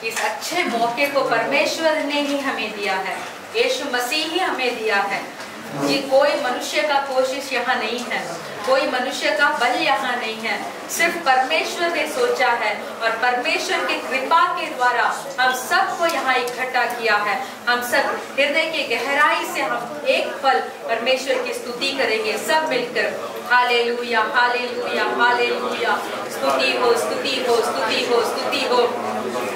इस अच्छे मौके को परमेश्वर ने ही हमें दिया है, यीशु मसीह ही हमें दिया है। ये कोई मनुष्य का कोशिश यहाँ नहीं है, कोई मनुष्य का बल यहाँ नहीं है, सिर्फ परमेश्वर ने सोचा है और परमेश्वर की कृपा के द्वारा हम सबको यहाँ इकट्ठा किया है। हम सब हृदय के गहराई से हम एक पल परमेश्वर की स्तुति करेंगे सब मिलकर। हालेलुया हालेलुया हालेलुया, स्तुति हो स्तुति हो स्तुति हो स्तुति हो।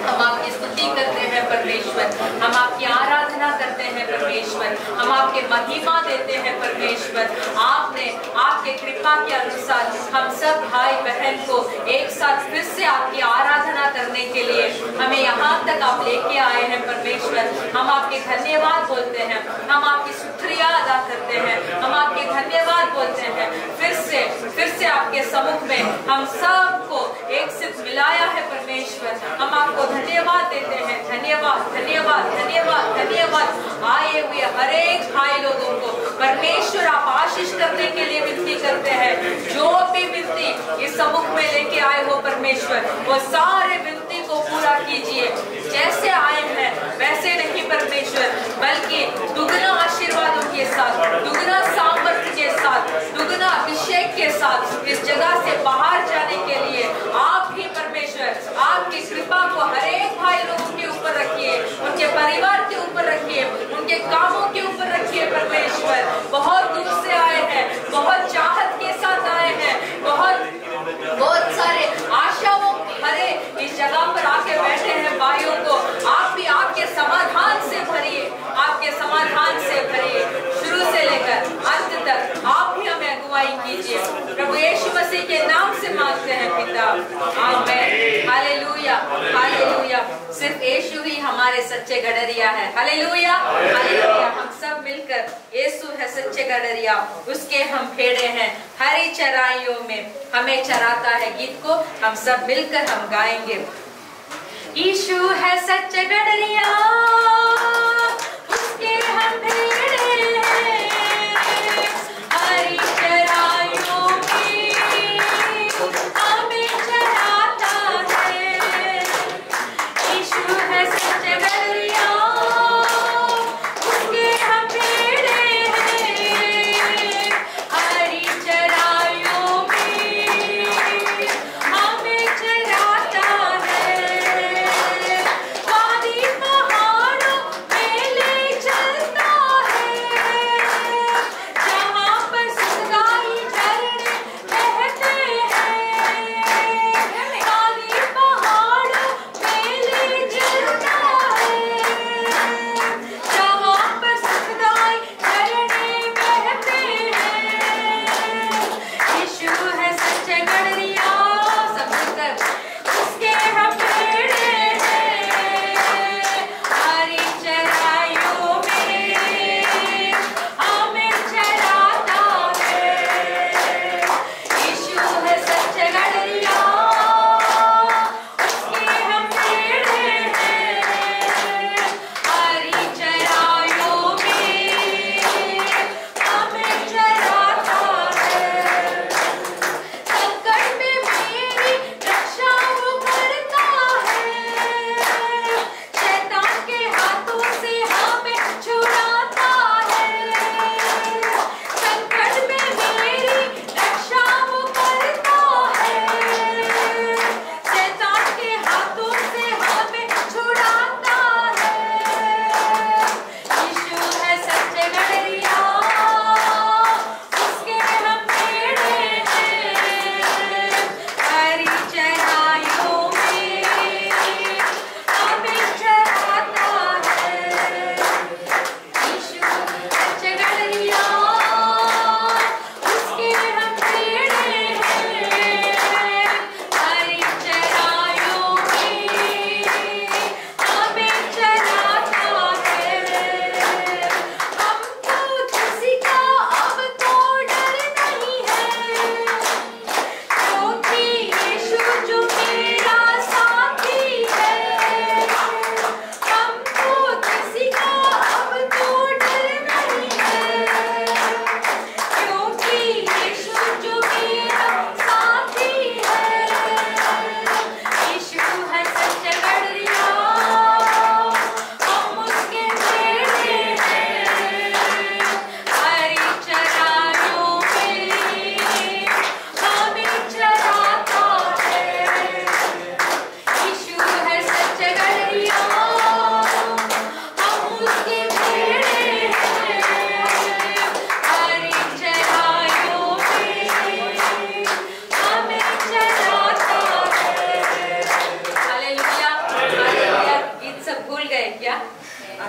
हम आपकी स्तुति करते हैं परमेश्वर, हम आपकी आराधना करते हैं परमेश्वर, हम आपके महिमा देते हैं परमेश्वर। आपने आपके कृपा के अनुसार हम सब भाई बहन को एक साथ फिर से आपकी आराधना करने के लिए हमें यहाँ तक आप लेके आए हैं परमेश्वर। हम आपके धन्यवाद बोलते हैं, हम आपकी शुक्रिया अदा करते हैं, हम आपके धन्यवाद बोलते हैं। फिर से आपके सम्मुख में हम सबको एक साथ मिलाया है परमेश्वर। हम आपको धन्यवाद देते हैं, धन्यवाद धन्यवाद धन्यवाद धन्यवाद। आए हुए हर एक भाई लोगों को परमेश्वर आप आशीष करने के लिए विनती करते हैं। जो भी विनती इस सम्मुख में लेके आए हो परमेश्वर, वो सारे विनती को पूरा कीजिए। जैसे आए हैं वैसे नहीं परमेश्वर, बल्कि दुगना आशीर्वादों के साथ, दुगना सामर्थ्य के साथ, दुगना अभिषेक के साथ इस जगह से बाहर जाने के लिए आप ही परमेश्वर आपकी कृपा को हर एक भाई लोगों के ऊपर रखिए, उनके परिवार के ऊपर रखिए, उनके कामों के ऊपर रखिए परमेश्वर। बहुत दूर से आए हैं, बहुत चाहत के साथ आए हैं, बहुत सारे आशाओं भरे इस जगह पर आके बैठे हैं भाइयों को आप भी आपके समाधान से भरिए, आपके समाधान से भरिए। शुरू से लेकर अंत तक आप ही हमें अगुवाई कीजिए। प्रभु यीशु मसीह के नाम से मांगते हैं पिता, आमीन। Hallelujah hallelujah. सिर्फ यीशु ही हमारे सच्चे गडरिया है। Hallelujah hallelujah. हम सब मिलकर यीशु है सच्चे गडरिया, उसके हम भेड़े हैं, हरी चराइयों में हमें चराता है। गीत को हम सब मिलकर हम गाएंगे। यीशु है सच्चे गडरिया, उसके हम भेड़े हैं, हरी चराइयों में हमें चराता है। यीशु है सच्चे गडरिया, उसके हम भेड़े हैं, हरी चराइयों में हमें चराता है। वादी पहाड़ों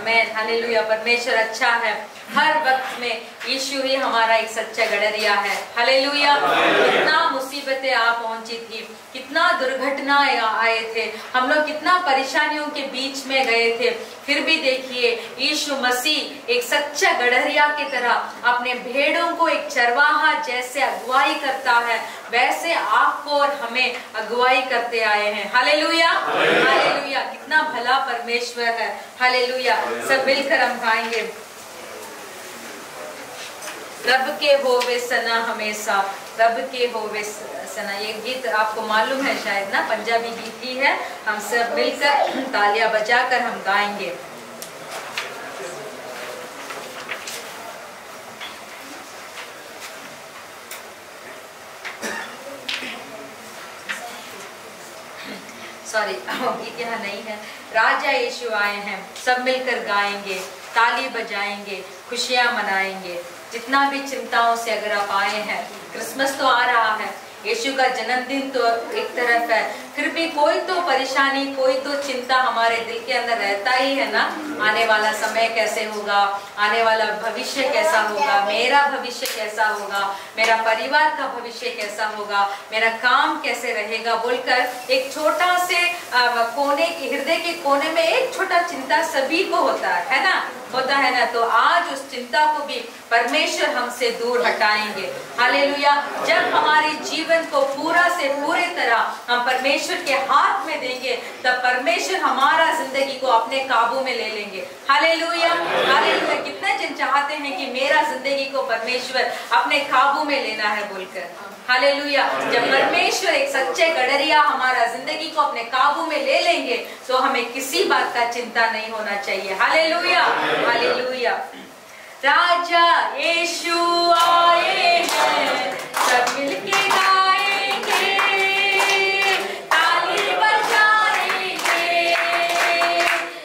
आमेन, हालेलुया। परमेश्वर अच्छा है हर वक्त में। यीशु ही हमारा एक सच्चा गडरिया है, हालेलुया। कितना मुसीबतें आ पहुंची थी, कितना दुर्घटना आए थे, हम लोग कितना परेशानियों के बीच में गए थे, फिर भी देखिए यीशु मसीह एक सच्चा गडरिया की तरह अपने भेड़ों को एक चरवाहा जैसे अगुवाई करता है, वैसे आपको और हमें अगुवाई करते आए हैं, हालेलुया, हालेलुया। कितना भला परमेश्वर है, हालेलुया। सब मिलकर हम गाएंगे, रब के होवे सना हमेशा, रब के होवे सना। ये गीत आपको मालूम है शायद ना, पंजाबी गीत ही है। हम सब मिलकर तालियां बजाकर हम गाएंगे। सॉरी, गीत यहाँ नहीं है। राजा यीशु आए हैं, सब मिलकर गाएंगे, ताली बजाएंगे, खुशियां मनाएंगे। जितना भी चिंताओं से अगर आप आए हैं, क्रिसमस तो आ रहा है, यीशु का जन्मदिन तो एक तरफ है, फिर भी कोई तो परेशानी, कोई तो चिंता हमारे दिल के अंदर रहता ही है ना। आने वाला समय कैसे होगा, आने वाला भविष्य कैसा होगा, मेरा भविष्य कैसा होगा, मेरा परिवार का भविष्य कैसा होगा, मेरा काम कैसे रहेगा, बोलकर एक छोटा से कोने के, हृदय के कोने में एक छोटा चिंता सभी को होता है ना, होता है ना। तो आज उस चिंता को भी परमेश्वर हमसे दूर हटाएंगे, हालेलुया। जब हमारे जीवन को पूरा से पूरी तरह हम परमेश्वर के हाथ में देंगे, तब परमेश्वर हमारा जिंदगी को अपने काबू में ले लेंगे, हालेलुया, हालेलुया। कितने जन चाहते हैं कि मेरा जिंदगी को परमेश्वर अपने काबू में लेना है बोलकर, हालेलुया। जब परमेश्वर एक सच्चे गडरिया हमारा जिंदगी को अपने काबू में ले लेंगे, तो हमें किसी बात का चिंता नहीं होना चाहिए, हालेलुया, हालेलुया। राजा यीशु आए हैं, सब मिलके गाएंगे, ताली बजाएंगे।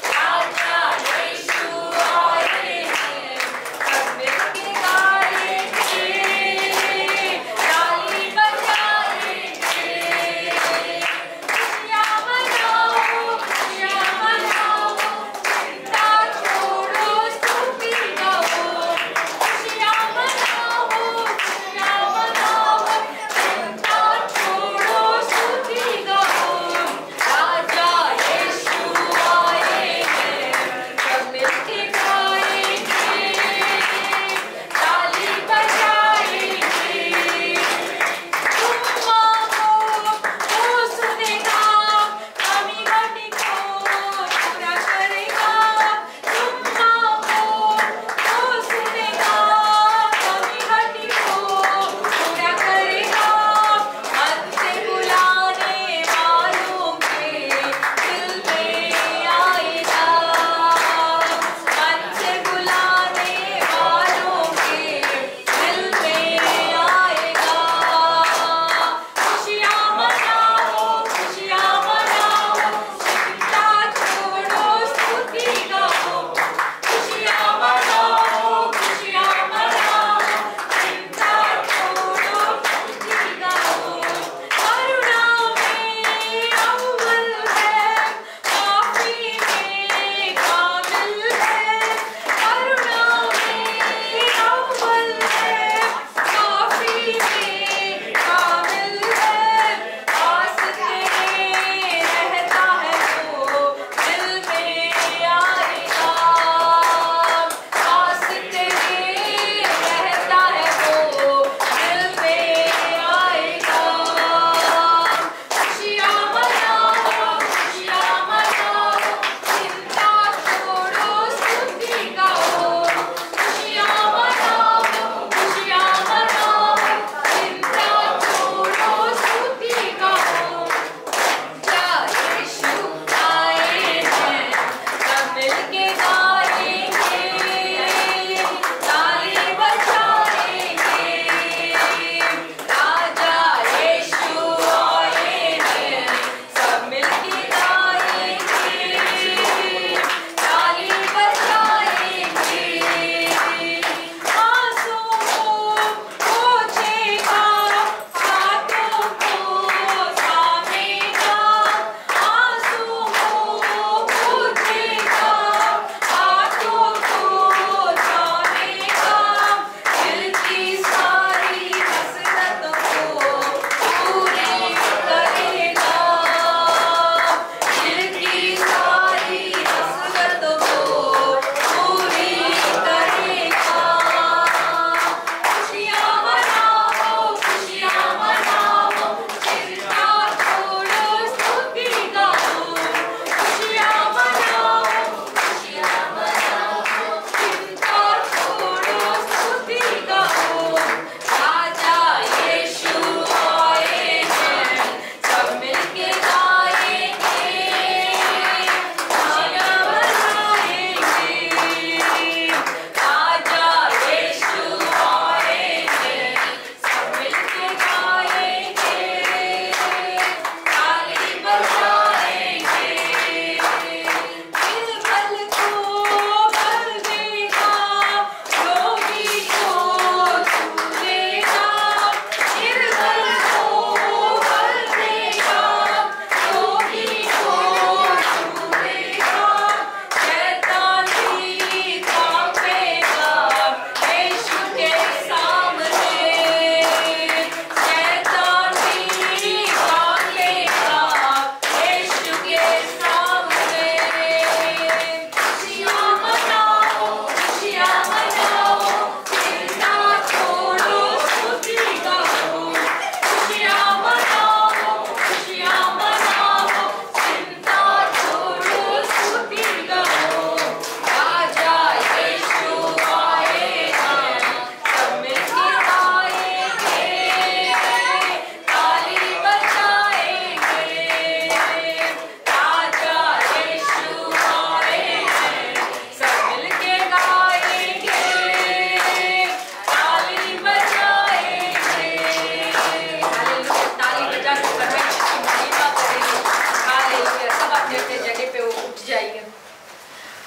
राजा यीशु आए हैं, सब मिलके गाएंगे, ताली बजाएंगे। खुशियां मनाओ, खुशियां मनाओ, चिंता छोड़ो, स्तुति गाओ। खुशियां मनाओ, खुशियां मनाओ,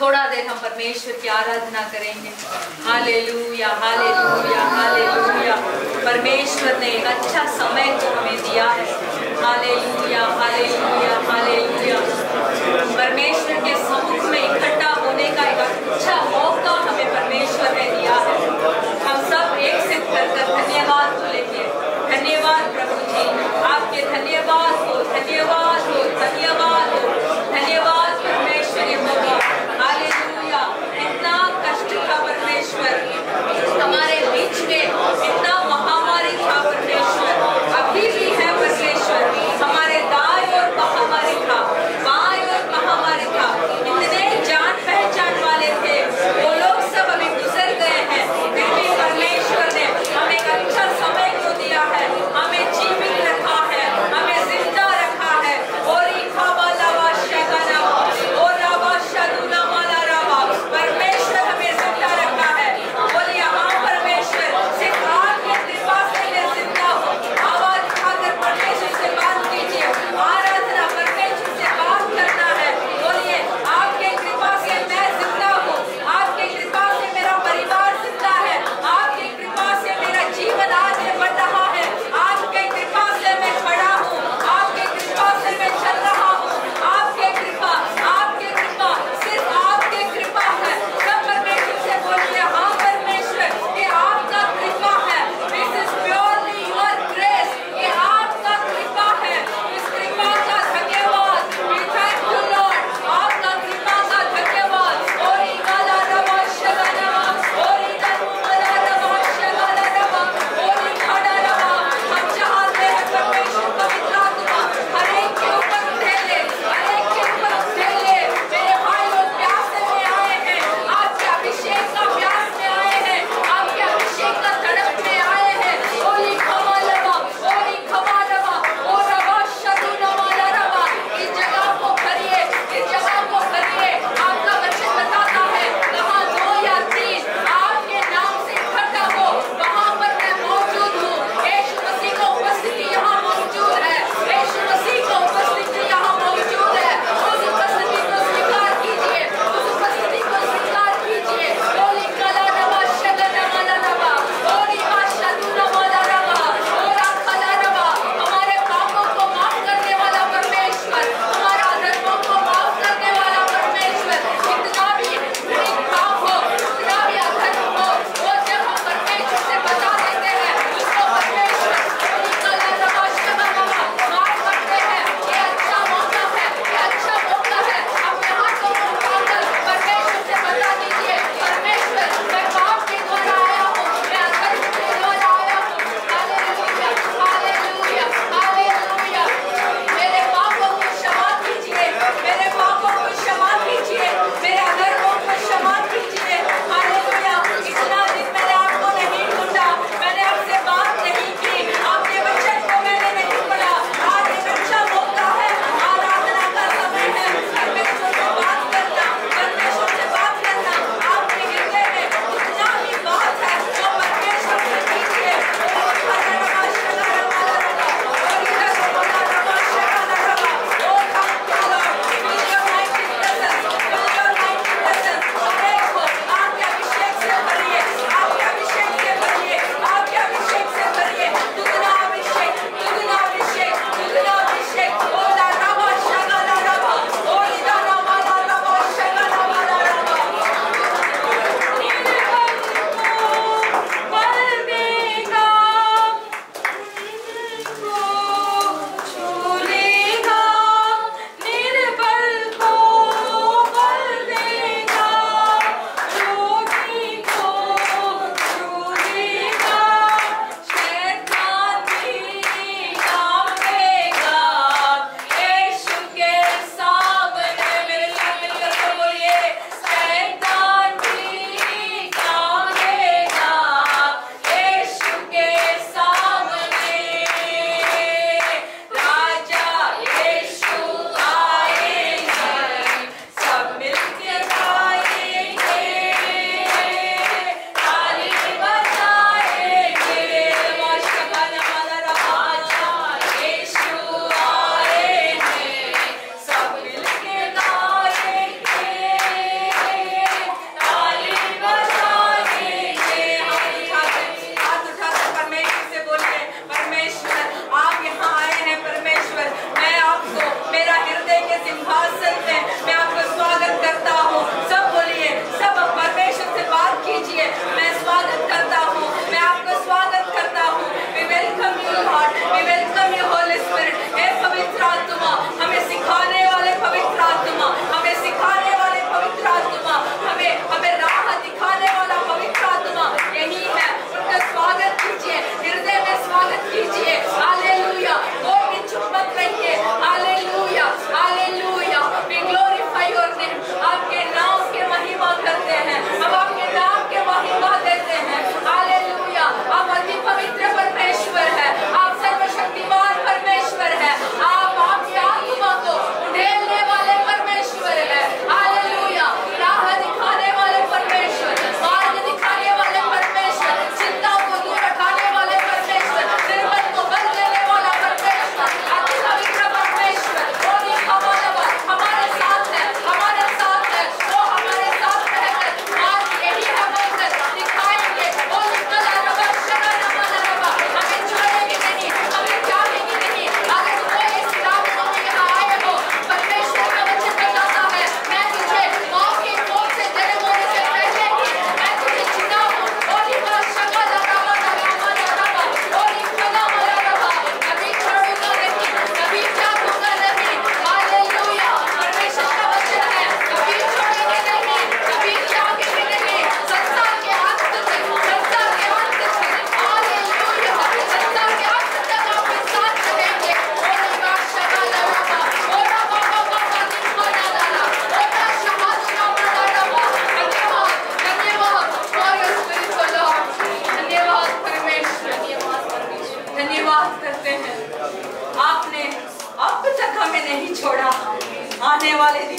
थोड़ा देर हम परमेश्वर की आराधना करेंगे। हालेलुया हालेलुया हालेलुया। परमेश्वर ने एक अच्छा समय को हमें दिया है। हालेलुया हालेलुया हालेलुया। परमेश्वर के सम्मुख में इकट्ठा होने का एक अच्छा मौका हमें परमेश्वर ने दिया है। हम सब एक सिद्ध कर धन्यवाद बोलेंगे। धन्यवाद प्रभु जी, आपके धन्यवाद हो, धन्यवाद हो, धन्यवाद हो, धन्यवाद परमेश्वर यहोवा। हालेलुया। इतना कष्ट था परमेश्वर हमारे बीच में, इतना महामारी था परमेश्वर, अभी भी है परमेश्वर, हमारे दाएं ओर महामारी था,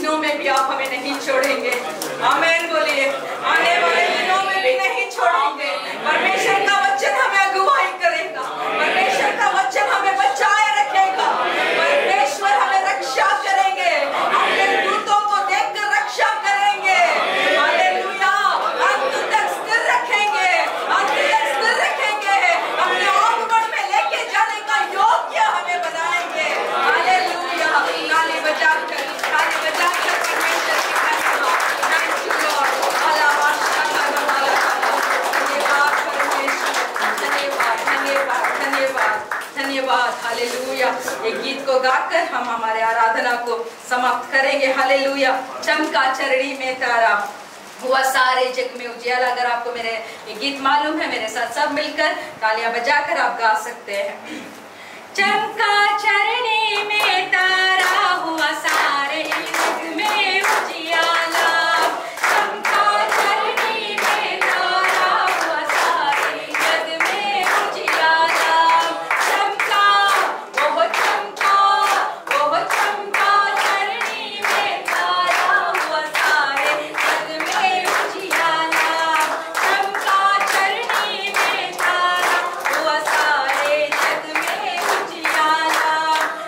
दिनों में भी आप हमें नहीं छोड़ेंगे। आमीन बोलिए, आने वाले दिनों में भी नहीं छोड़ेंगे। परमेश्वर का वचन हमें अगुवाई करेगा, परमेश्वर का वचन हमें बचाए रखेगा, परमेश्वर हमें रक्षा करेंगे, अपने दूतों को देखकर रक्षा करेंगे। हालेलुया, अंत तक स्थिर रखेंगे, अंत तक स्थिर रखेंगे, अपने आगमन में लेके जाने का योग्य हमें बनाएंगे। हालेलुया, ताली बजाकर परमेश्वर की महिमा। थैंक यू लॉर्ड, धन्यवाद परमेश्वर, धन्यवाद धन्यवाद धन्यवाद धन्यवाद। हालेलुया, एक गीत को गाकर हम हमारे आराधना को समाप्त करेंगे। हालेलुया, चमका चरणी में तारा, हुआ सारे जग में उजियाला। अगर आपको मेरे ये गीत मालूम है, मेरे साथ सब मिलकर तालियां बजाकर आप गा सकते हैं। चमका चरणी में तारा, हुआ सारे जग में उजियाला। चमका चरणी में तारा, हुआ सारे जग में उजियाला। चमका, ओह चमका, ओह चमका चरणी में तारा, हुआ सारे जग में उजियाला। चमका चरणी में तारा, हुआ सारे जग में उजियाला।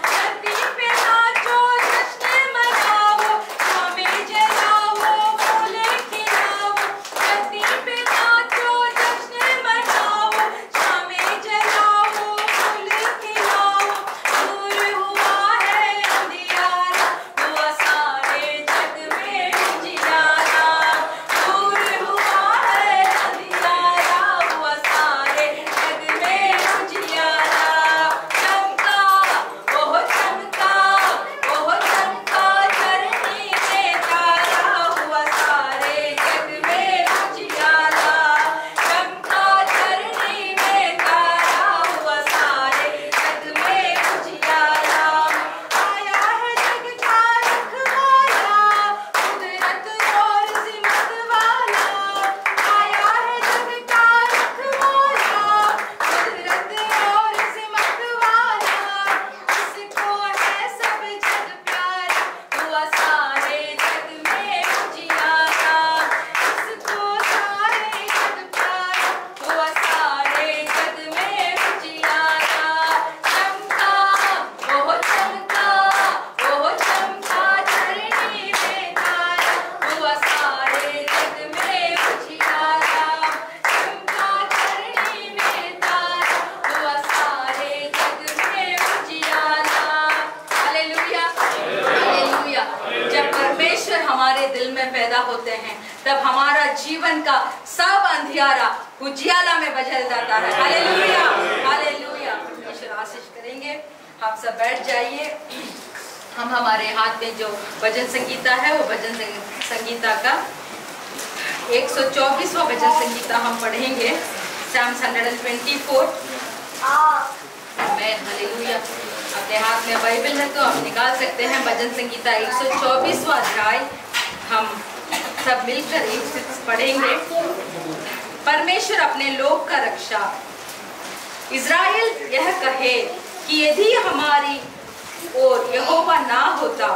धरती पे नाचो, जश्न मनाओ, शामें जलाओ, फूल खिलाओ। धरती पे नाचो, जश्न मनाओ, शामें जलाओ, फूल खिलाओ। दूर हुआ है अंधियारा, हुआ सारे जग में उजियाला। दूर हुआ है अंधियारा, हुआ सारे जग में उजियाला। चमका, ओह चमका, ओह चमका चरणी में तारा, हुआ सारे जग में उजियाला। चमका चरणी में तारा, हुआ सारे जग में उजियाला। आया है जग का रखवाला, कुदरत और जिम्मत वाला। आया है जग का रखवाला, कुदरत और जिम्मत वाला। इसको है सब जग प्यारा, हुआ सारे जग में उजियाला। इसको सारे जग प्यारा, हुआ सारे जग में उजियाला। चमका, ओह चमका, ओह चमका चरणी में तारा, हुआ सारे जग में उजियाला। चमका चरणी में तारा, हुआ सारे जग में उजियाला। Hallelujah, hallelujah. जब परमेश्वर हमारे दिल में पैदा होते हैं, तब हमारा जीवन का सब अंधियारा उजियाला में बदल जाता है। Hallelujah, hallelujah. परमेश्वर आशीष करेंगे। आप सब बैठ जाइए। हम हमारे हाथ में जो भजन संगीता है, वो भजन संगीता का 124वां भजन संगीता हम पढ़ेंगे। Psalms 124। आमेन, हालेलुया। अपने हाथ में बाइबल है तो आप निकाल सकते हैं। भजन संगीता 124वां अध्याय हम सब मिलकर एक से पढ़ेंगे। परमेश्वर अपने लोग का रक्षा। इज़राइल यह कहे कि यदि हमारी ओर यहोवा ना होता,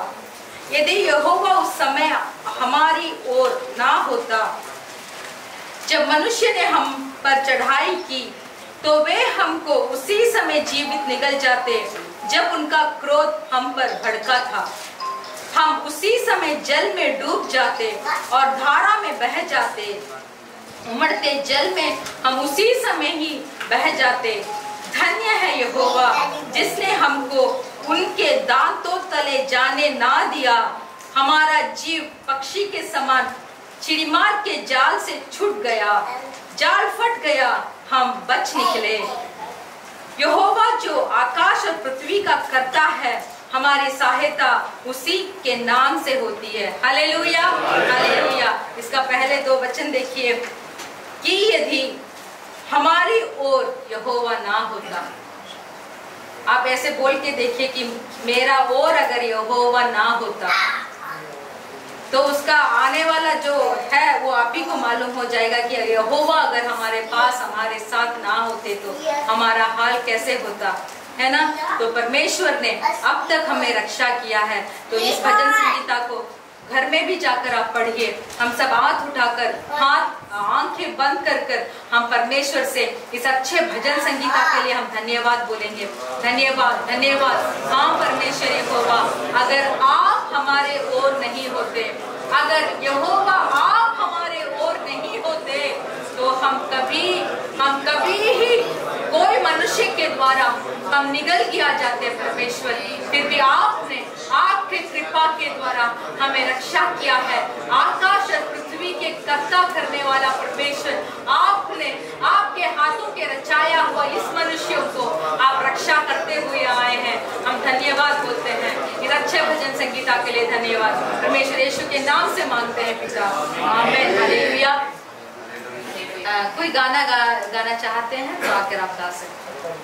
यदि यहोवा उस समय हमारी ओर ना होता, जब मनुष्य ने हम पर चढ़ाई की, तो वे हमको उसी समय जीवित निगल जाते जब उनका क्रोध हम पर भड़का था। हम उसी समय जल में डूब जाते और धारा में बह जाते। उमड़ते जल में हम उसी समय ही बह जाते। धन्य है यहोवा जिसने हमको उनके दांतों तले जाने ना दिया। हमारा जीव पक्षी के समान चिड़िमार के जाल से छूट गया। जाल फट गया, हम बच निकले। यहोवा जो आकाश और पृथ्वी का करता है, हमारी सहायता उसी के नाम से होती है। Hallelujah, hallelujah. इसका पहले दो वचन देखिए कि यदि हमारी ओर यहोवा ना होता। आप ऐसे बोल के देखिए कि मेरा ओर अगर यहोवा ना होता, तो उसका आने वाला जो है वो आप ही को मालूम हो जाएगा कि यहोवा अगर हमारे पास हमारे साथ ना होते तो हमारा हाल कैसे होता, है ना। तो परमेश्वर ने अब तक हमें रक्षा किया है। तो इस भजन संगीता को घर में भी जाकर आप पढ़िए। हम सब हाथ उठाकर, आंखें बंद कर कर हम परमेश्वर से इस अच्छे भजन संगीता के लिए हम धन्यवाद बोलेंगे। धन्यवाद, धन्यवाद। हाँ परमेश्वर यहोवा, अगर आप हमारे ओर नहीं होते, अगर यहोवा आप हमारे ओर नहीं होते, तो हम कभी ही कोई मनुष्य के द्वारा हम निगल किया जाते परमेश्वर। फिर भी आपने आपके कृपा के द्वारा हमें रक्षा किया है। आकाश और पृथ्वी के कर्ता करने वाला परमेश्वर, आपने आपके हाथों के रचाया हुआ इस मनुष्यों को आप रक्षा करते हुए आए हैं। हम धन्यवाद बोलते हैं इस अच्छे भजन संगीता के लिए। धन्यवाद परमेश्वर यीशु के नाम से मांगते हैं पिता, आमीन, हालेलुया। कोई गाना चाहते हैं तो आकर आप गा सकते हैं।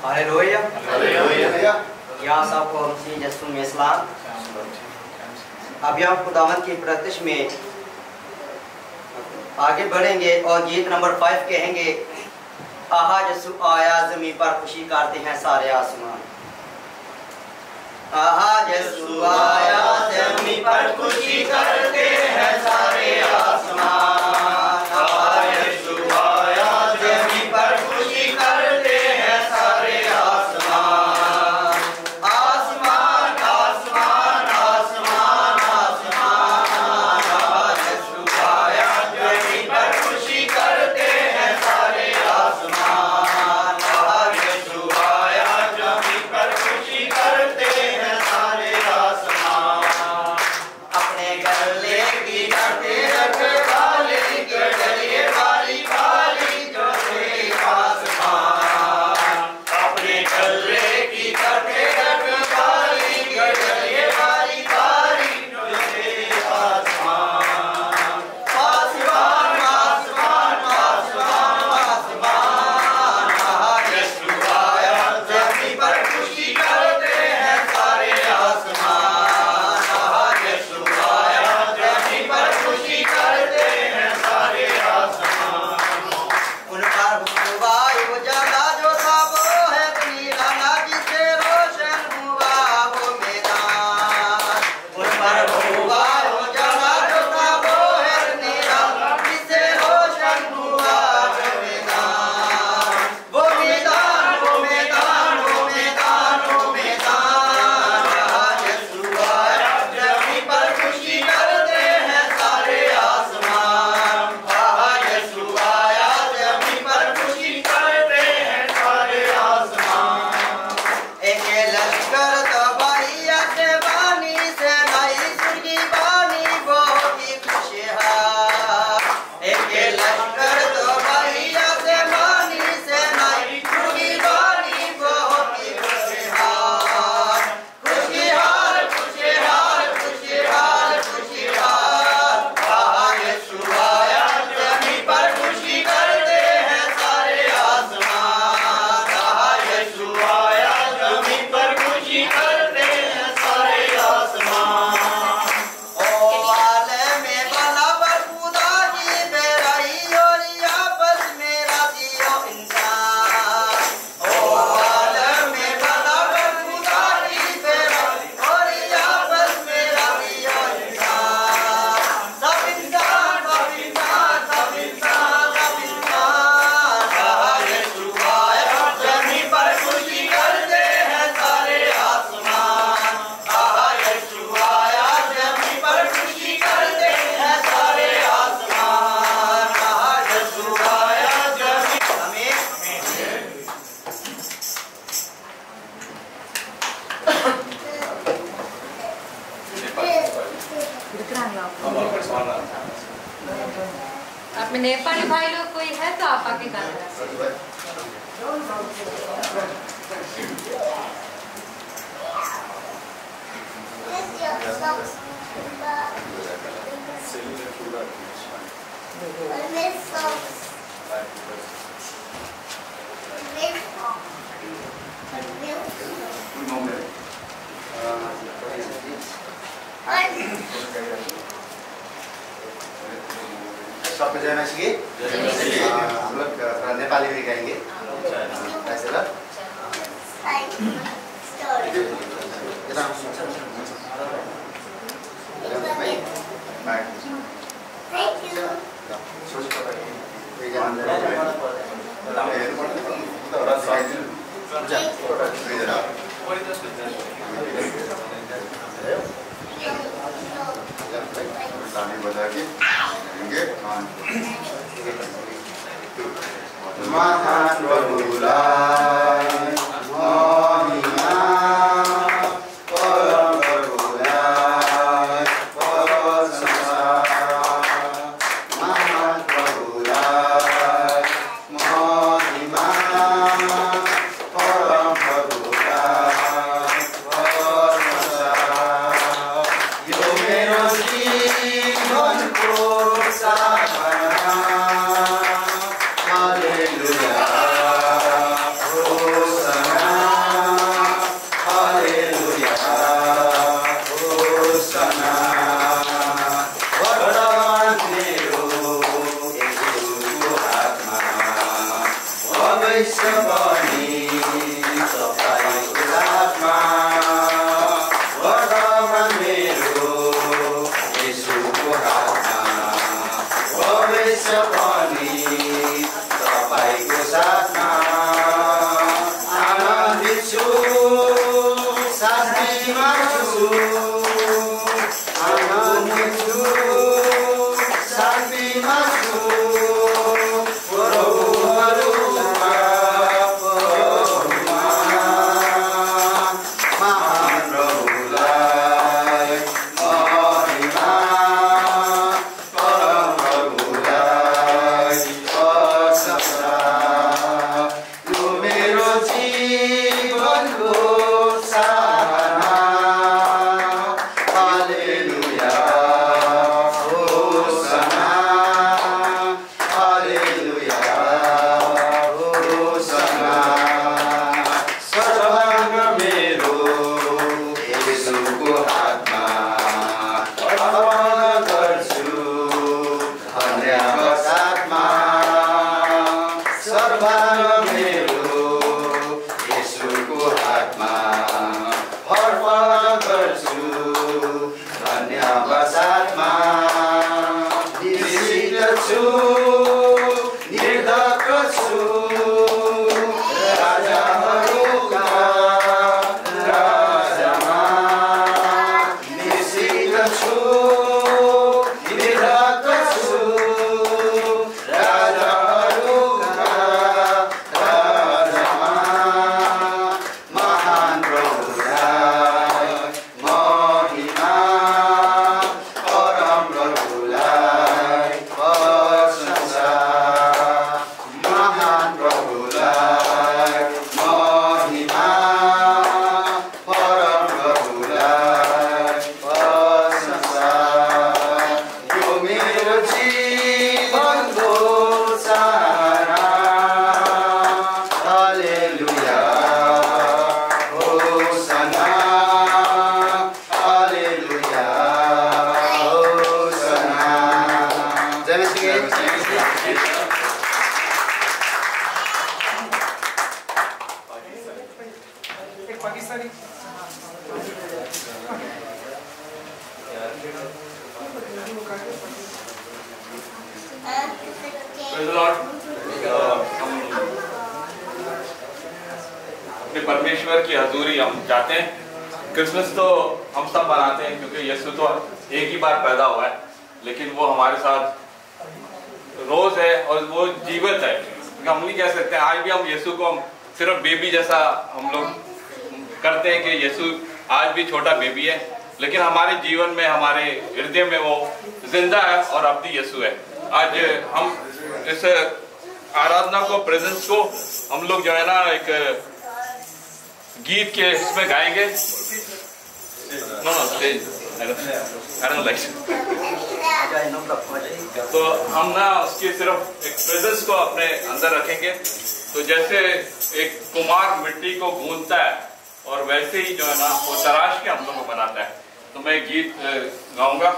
Hallelujah, hallelujah. यहाँ सबको मसीह यीशु में सलाम। अभी हम खुदावंद की प्रत्यक्ष में आगे बढ़ेंगे और गीत नंबर 5 कहेंगे, आहा यीशु आया ज़मीन पर खुशी करते हैं सारे आसमान। आहा यीशु आया ज़मीन पर खुशी करते हैं सारे आसमान। आहा यीशु आया ज़मीन पर खुशी करते हैं सारे आसमान। आसमान आसमान आसमान आसमान। आहा यीशु आया ज़मीन पर खुशी करते हैं सारे आसमान। आहा यीशु आया ज़मीन पर खुशी करते हैं सारे आसमान। अपने घर ले आप में नेपाली भाई लोग कोई है तो आप आके गाना गा सकते हैं। सबको जय मसीह। हम लोग नेपाली भी गाएंगे। कैसे लग? महान प्रभुलाई महिमा, परम प्रभुलाई प्रशंसा। महान प्रभुलाई महिमा, परम प्रभुलाई प्रशंसा। यो मेरो जीवनको साधना। अपने परमेश्वर की हजूरी हम चाहते हैं। क्रिसमस तो हम सब मनाते हैं क्योंकि यीशु तो एक ही बार पैदा हुआ है, लेकिन वो हमारे साथ रोज है और वो जीवित है। हम नहीं कह सकते आज भी हम यीशु को हम सिर्फ बेबी जैसा हम लोग करते हैं कि यीशु आज भी छोटा बेबी है, लेकिन हमारे जीवन में, हमारे हृदय में वो जिंदा है और अब्दी यीशु है। आज हम इस आराधना को, प्रेजेंस को हम लोग जो है ना एक गीत के इसमें गाएंगे। तो हम ना उसकी सिर्फ एक प्रेजेंस को अपने अंदर रखेंगे। तो जैसे एक कुम्हार मिट्टी को गूंथता है और वैसे ही जो है ना वो तराश के हम लोग को बनाता है। तो मैं गीत गाऊंगा,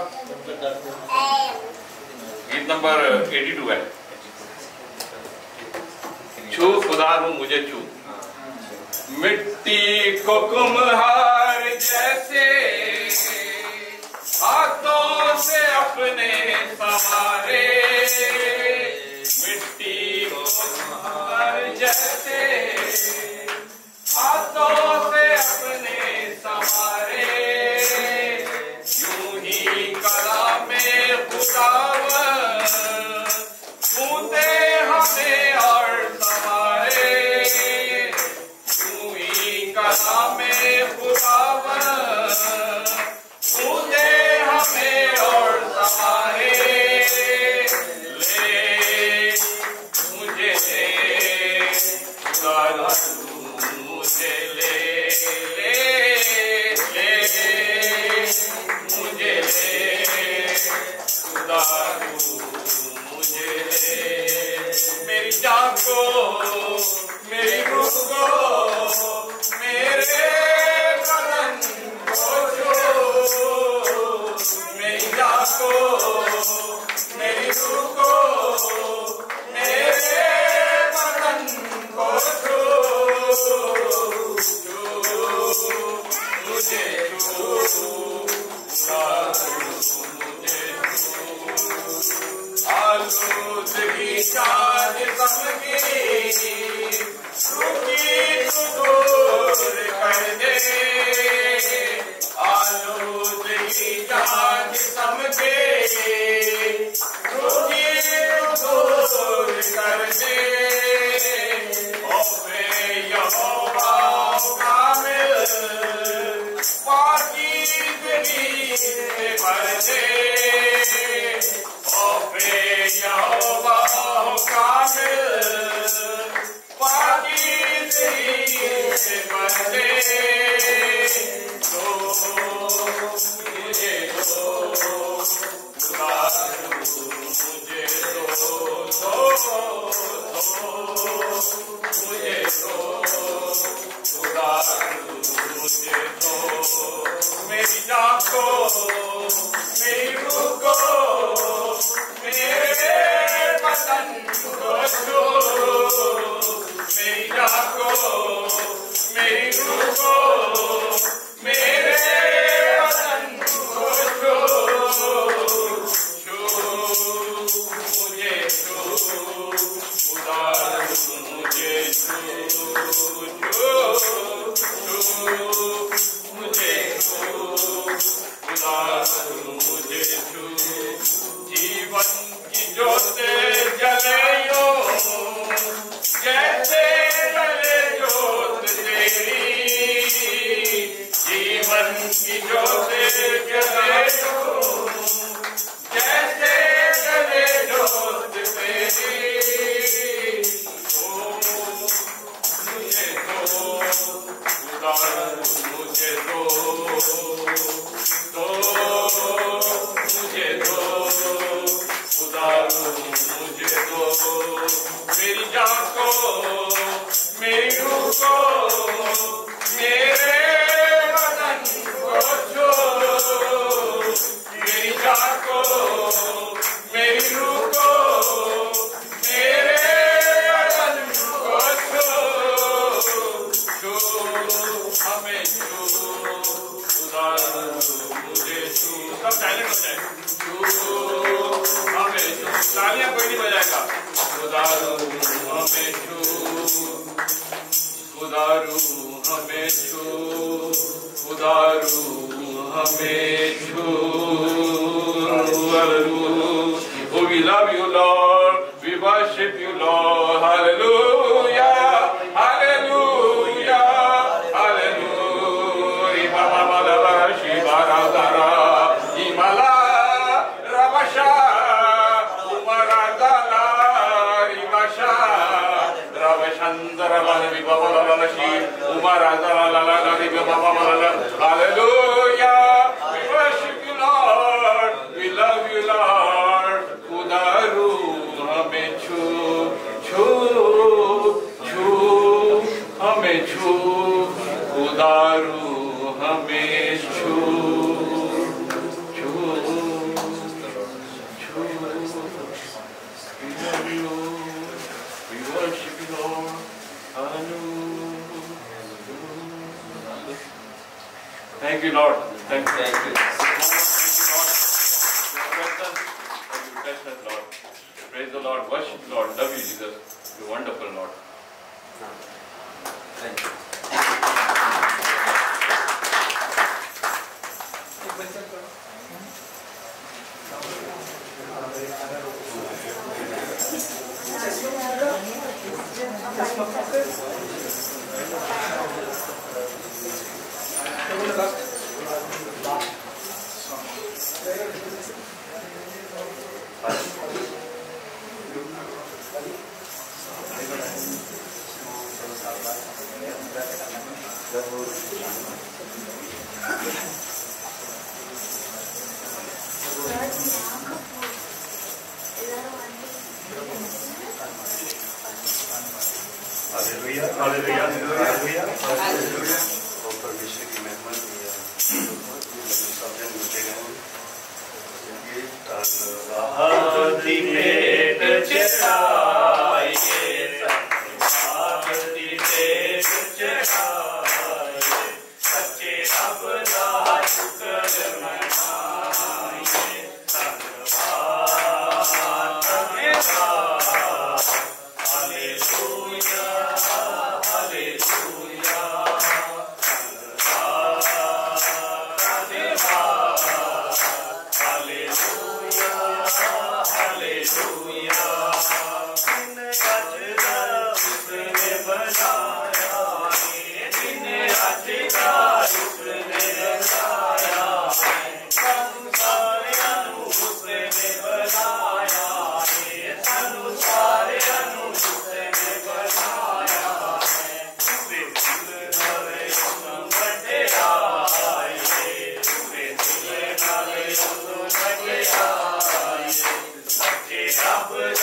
गीत नंबर 82 है। छू खुदा रू मुझे छू, मिट्टी को कुम्हार जैसे हाथों से अपने संवारे, मिट्टी को कुम्हार जैसे हाथों से अपने संवारे, यूं ही कलामे खुदावन गूंथे हमें और संवारे, यूं ही कलामे खुदावन गूंथे हमें और संवारे। ले मुझे मुझे ले मुझे मुझे मेरी जान को, मेरी रूह को, मेरे बदन को छू, मेरी जान को, मेरी रूह को, मेरे बदन को छू, मुझे आलूदगी चाँद समझी रुकी तू दूर कर दे, आलूदगी चाँद समझे रुकी तू दूर कर दे, ओ बे यहोवा कामिल पाकीज़गी से भर दे, ओ बे यहोवा कामिल पाकीज़गी से भर दे। तो मुझे दो खुदा, मुझे दो मुझे दो खुदा, मुझे दो मेरी जान को, मेरी रूह को, मेरे बदन को छू, मेरी जान को, मेरी रूह को, मेरे बदन को छू, मुझे छू खुदा, मुझे छू, मुझे खुदा, मुझे छू, जीवन की ज्योत जले यो जैसे जले ज्योत तेरी, जीवन की ज्योत जले यो जैसे जले ज्योत तेरी, मुझे दो खुदा, मुझे दो मुझे दो खुदा, मुझे दो मेरी जान को, मेरी रूह को, मेरे बदन को छू, मेरी जान को, मेरी रूह को, मेरे बदन को छू, हमें छू खुदा, मुझे छू। सब साइलेंट हो जाए, हमें छू, तालियां कोई नहीं बजाएगा। खुदा हमें छू, खुदा हमें छू, खुदा हमें छू। Oh, we love you, Lord. We worship you, Lord. Hallelujah, hallelujah, hallelujah. Thank you, Lord. Thank you. Thank you. Bless us, Lord. Praise the Lord. Worship the Lord. Love you, Jesus. You're wonderful, Lord. Thank you. Hallelujah हालेलुया हालेलुया hallelujah. और परमेश्वर की महिमा Up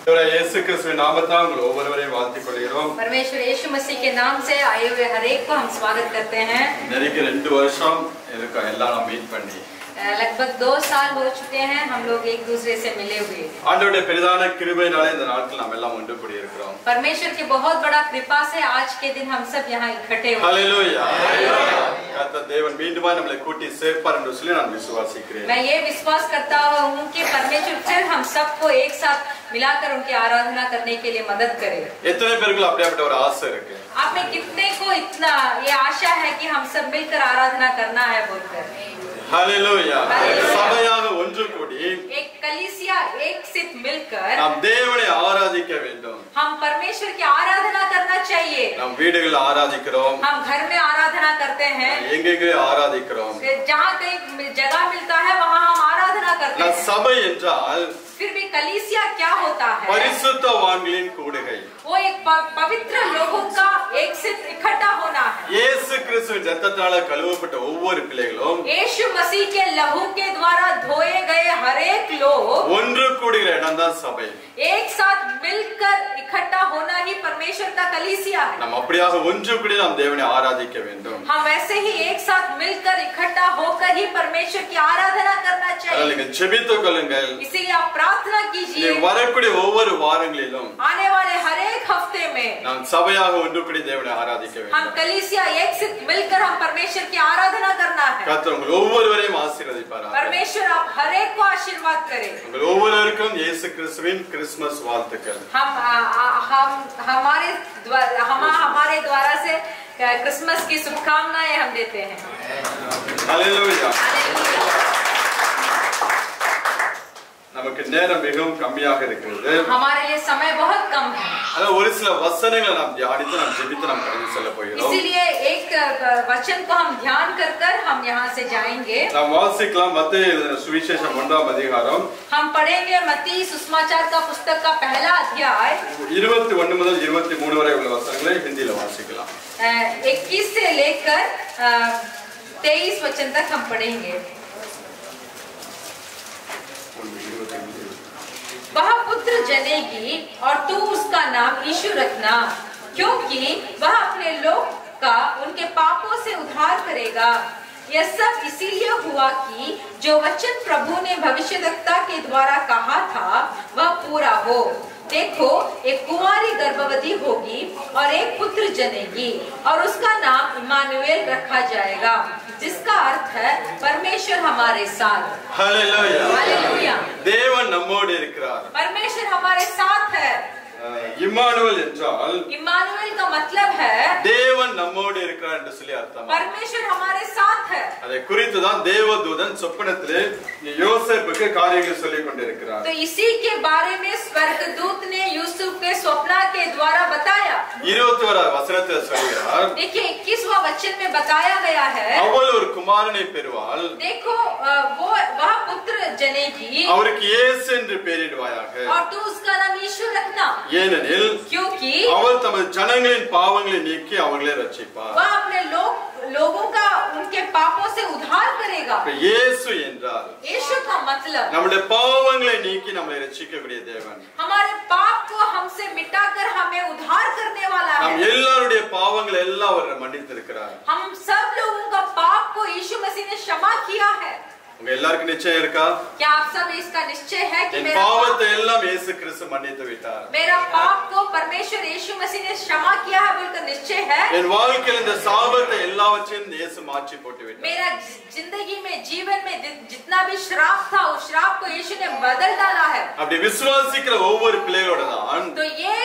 இயேசு கிறிஸ்துவின் நாமத்தால் உங்கள் ஒவ்வொருவரையும் வாழ்த்திக் கொள்கிறோம். परमेश्वर यीशु मसीह के नाम से आए हुए हर एक को हम स्वागत करते हैं. நெருக்கி 2 வருஷம் இதுக்கு எல்லாம் நாம் மீட் பண்ணி लगभग 2 साल हो चुके हैं हम लोग एक दूसरे से मिले हुए. ஆண்டவருடைய பெரிதான கிருபையினாலே இந்த நாட்கள் நாம் எல்லாம் ஒன்று கூடி இருக்கிறோம். परमेश्वर की बहुत बड़ा कृपा से आज के दिन हम सब यहाँ इकट्ठे हुए. हालेलुया. கர்த்தர் தேவன் மீண்டுமா நம்மை கூட்டி சேர்ப்பார் என்று சொல்லி நான் விசுவாசிக்கிறேன். मैं ये विश्वास करता हूँ कि परमेश्वर फिर हम सबको एक साथ मिलाकर उनकी आराधना करने के लिए मदद करे. எத்தனை பேருக்கு அப்படிப்பட்ட ஒரு ஆசை இருக்கு? आप में कितने को इतना ये आशा है कि हम सब मिलकर आराधना करना है बोलकर? हालेलुया. சபையாக ஒன்று கூடி एक कलीसिया एक साथ मिलकर நாம் தேவனை ஆராதிக்க வேண்டும். हम परमेश्वर की आराधना करना चाहिए. நாம் வீடுகளில் ஆராதிக்கிறோம். हम घर में आराधना करते हैं. எங்கெங்கே ஆராதிக்கிறோம். जहाँ कहीं जगह मिलता है वहाँ हम आराधना करते हैं. சபை என்றால் फिर भी कलीसिया क्या होता है? பரிசுத்தவான்களின் கூடுகை. वो एक पवित्र लोगों का एक साथ इकट्ठा होना है. இயேசு கிறிஸ்துவின் இரத்தத்தால் கழுவப்பட்ட ஒவ்வொரு பிள்ளைகளும் यीशु मसीह के लहू के द्वारा धोए गए हर एक लोग ஒன்று கூடுகிற இடம்தான் சபை. एक साथ मिलकर इकट्ठा होना ही परमेश्वर का कलीसिया है. நாம் அப்படியாக ஒன்று கூடி நாம் தேவனை ஆராதிக்க வேண்டும். हम वैसे ही एक साथ मिलकर इकट्ठा होकर ही परमेश्वर की आराधना करना चाहिए. நீங்கள் ஜெபித்துக் கொள்ளுங்கள். इसीलिए आप प्रार्थना कीजिए. வரக்கூடிய ஒவ்வொரு வாரங்களிலும் आने वाले हर एक हफ्ते में நாம் சபையாக ஒன்று கூடி தேவனை ஆராதிக்க हम வேண்டும். कलीसिया एक साथ मिलकर हम परमेश्वर की आराधना करना है. கர்த்தர் உங்கள் ஒவ்வொருவரையும் ஆசீர்வதிப்பாராக. परमेश्वर आप हर एक को आशीर्वाद करें. உங்கள் ஒவ்வொருவருக்கும் இயேசு கிறிஸ்துவின் கிறிஸ்துமஸ் வாழ்த்துக்கள். हम हमारे द्वारा से क्रिसमस की शुभकामनाएं हम देते हैं. हालेलुया. நமக்கு நேரம் மிகவும் கம்மியாக இருக்கிறது. हमारे लिए समय बहुत कम है. அத ஒரு சில வசனங்களை நாம் தியானித்து நாம் ஜெபித்து நாம் கடந்து செல்ல போகிறோம். इसीलिए एक वचन को हम ध्यान कर हम यहाँ से जाएंगे. நாம் வாசிக்கலாம் மத்தேயு எழுதின சுவிசேஷம் 1ஆம் அதிகாரம். हम पढ़ेंगे मत्ती सुसमाचार का पुस्तक का पहला अध्याय 21 முதல் 23 வரை உள்ள வசனங்களை ஹிந்தியில வாசிக்கலாம். 21 से लेकर 23 वचन तक हम पढ़ेंगे. वह पुत्र जनेगी और तू उसका नाम यीशु रखना, क्योंकि वह अपने लोग का उनके पापों से उद्धार करेगा. यह सब इसीलिए हुआ कि जो वचन प्रभु ने भविष्यद्वक्ता के द्वारा कहा था वह पूरा हो. देखो, एक कुंवारी गर्भवती होगी और एक पुत्र जनेगी और उसका नाम इमानुएल रखा जाएगा, जिसका अर्थ है परमेश्वर हमारे साथ. हालेलुया. हालेलुया. தேவன் நம்மோடு இருக்கிறார். परमेश्वर हमारे साथ है. இம்மானுவேல் என்றால் इमानुएल का मतलब है தேவன் நம்மோடு இருக்கிறார் என்று சொல்லி அர்த்தம். परमेश्वर हमारे साथ है. அதை குறித்து தான் தேவதூதன் சொப்பனத்திலே யோசேப்புக்கு காரியங்கள் சொல்லிக் கொண்டிருக்கிறார். तो इसी के बारे में स्वर्गदूत ने यूसुफ के स्वप्न के द्वारा बताया. 21 வசனத்தில் சொல்கிறார், देखिए 21वां वचन में बताया गया है, அவள் ஒரு குமாரனை பெறுவாள். देखो वह पुत्र जनेगी அவருக்கு இயேசு என்று பெயரிடுவாயாக. और तू उसका नाम यीशु रखना, ஏனெனில் क्योंकि அவள் தமது ஜனங்களின் பாவங்களை நீக்கி அவங்களை ரட்சிப்பார். वह अपने लोगों का उनके पापों से उद्धार करेगा. இயேசு என்றால் यीशु का मतलब நம்முடைய பாவங்களை நீக்கி நம்மை ரட்சிக்கக்கூடிய தேவன். हमारे पाप को हमसे मिटाकर हमें उद्धार करने वाला நாம் है. எல்லாருடைய பாவங்களை எல்லாம் அவர் மன்னித்திருக்கிறார். हम सब लोगों का पाप को यीशु मसीह ने क्षमा किया है. உங்க எல்லாருக்கும் நிச்சயம் இருக்கா? क्या आप सब इसका निश्चय है कि என் मेरा பாவத்தை எல்லாம் இயேசு கிறிஸ்து மன்னித்து விட்டார். मेरा पाप को परमेश्वर यीशु मसीह ने क्षमा किया है बोलकर निश्चय है. என் வாழ்க்கையில் இந்த சாபத்தை எல்லாவற்றையும் இயேசு மாற்றி போட்டு விட்டார். मेरा जिंदगी में जीवन में जितना भी श्राप था उस श्राप को यीशु ने बदल डाला है. அப்படி விசுவாசிக்கிற ஒவ்வொரு பிள்ளைகளோட தான் तो ये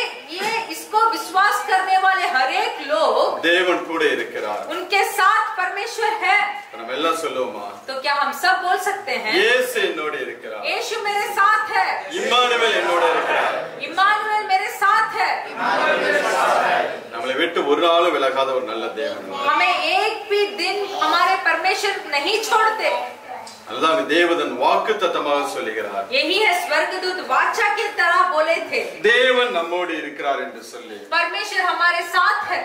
इसको विश्वास करने वाले हर एक लोग தேவன் கூட இருக்கிறார். उनके साथ परमेश्वर है. நம்ம எல்லாம் சொல்லுவோமா? तो क्या हम सब बोल सकते हैं இயேசு என்னோட இருக்கிறார். यीशु मेरे साथ है. இம்மானுவேல் என்னோட இருக்கிறார். इमानुएल मेरे साथ है. நம்மளை விட்டு ஒரு நாளும் விலகாத ஒரு நல்ல தேவன். हमें एक भी दिन हमारे परमेश्वर नहीं छोड़ते. அதுதான் தேவதன் வாக்குத்தத்தமாக சொல்லுகிறார். यही है स्वर्गदूत वाचा की तरह बोले थे, தேவன் நம்மோடு இருக்கிறார் என்று சொல்லி. परमेश्वर हमारे साथ है.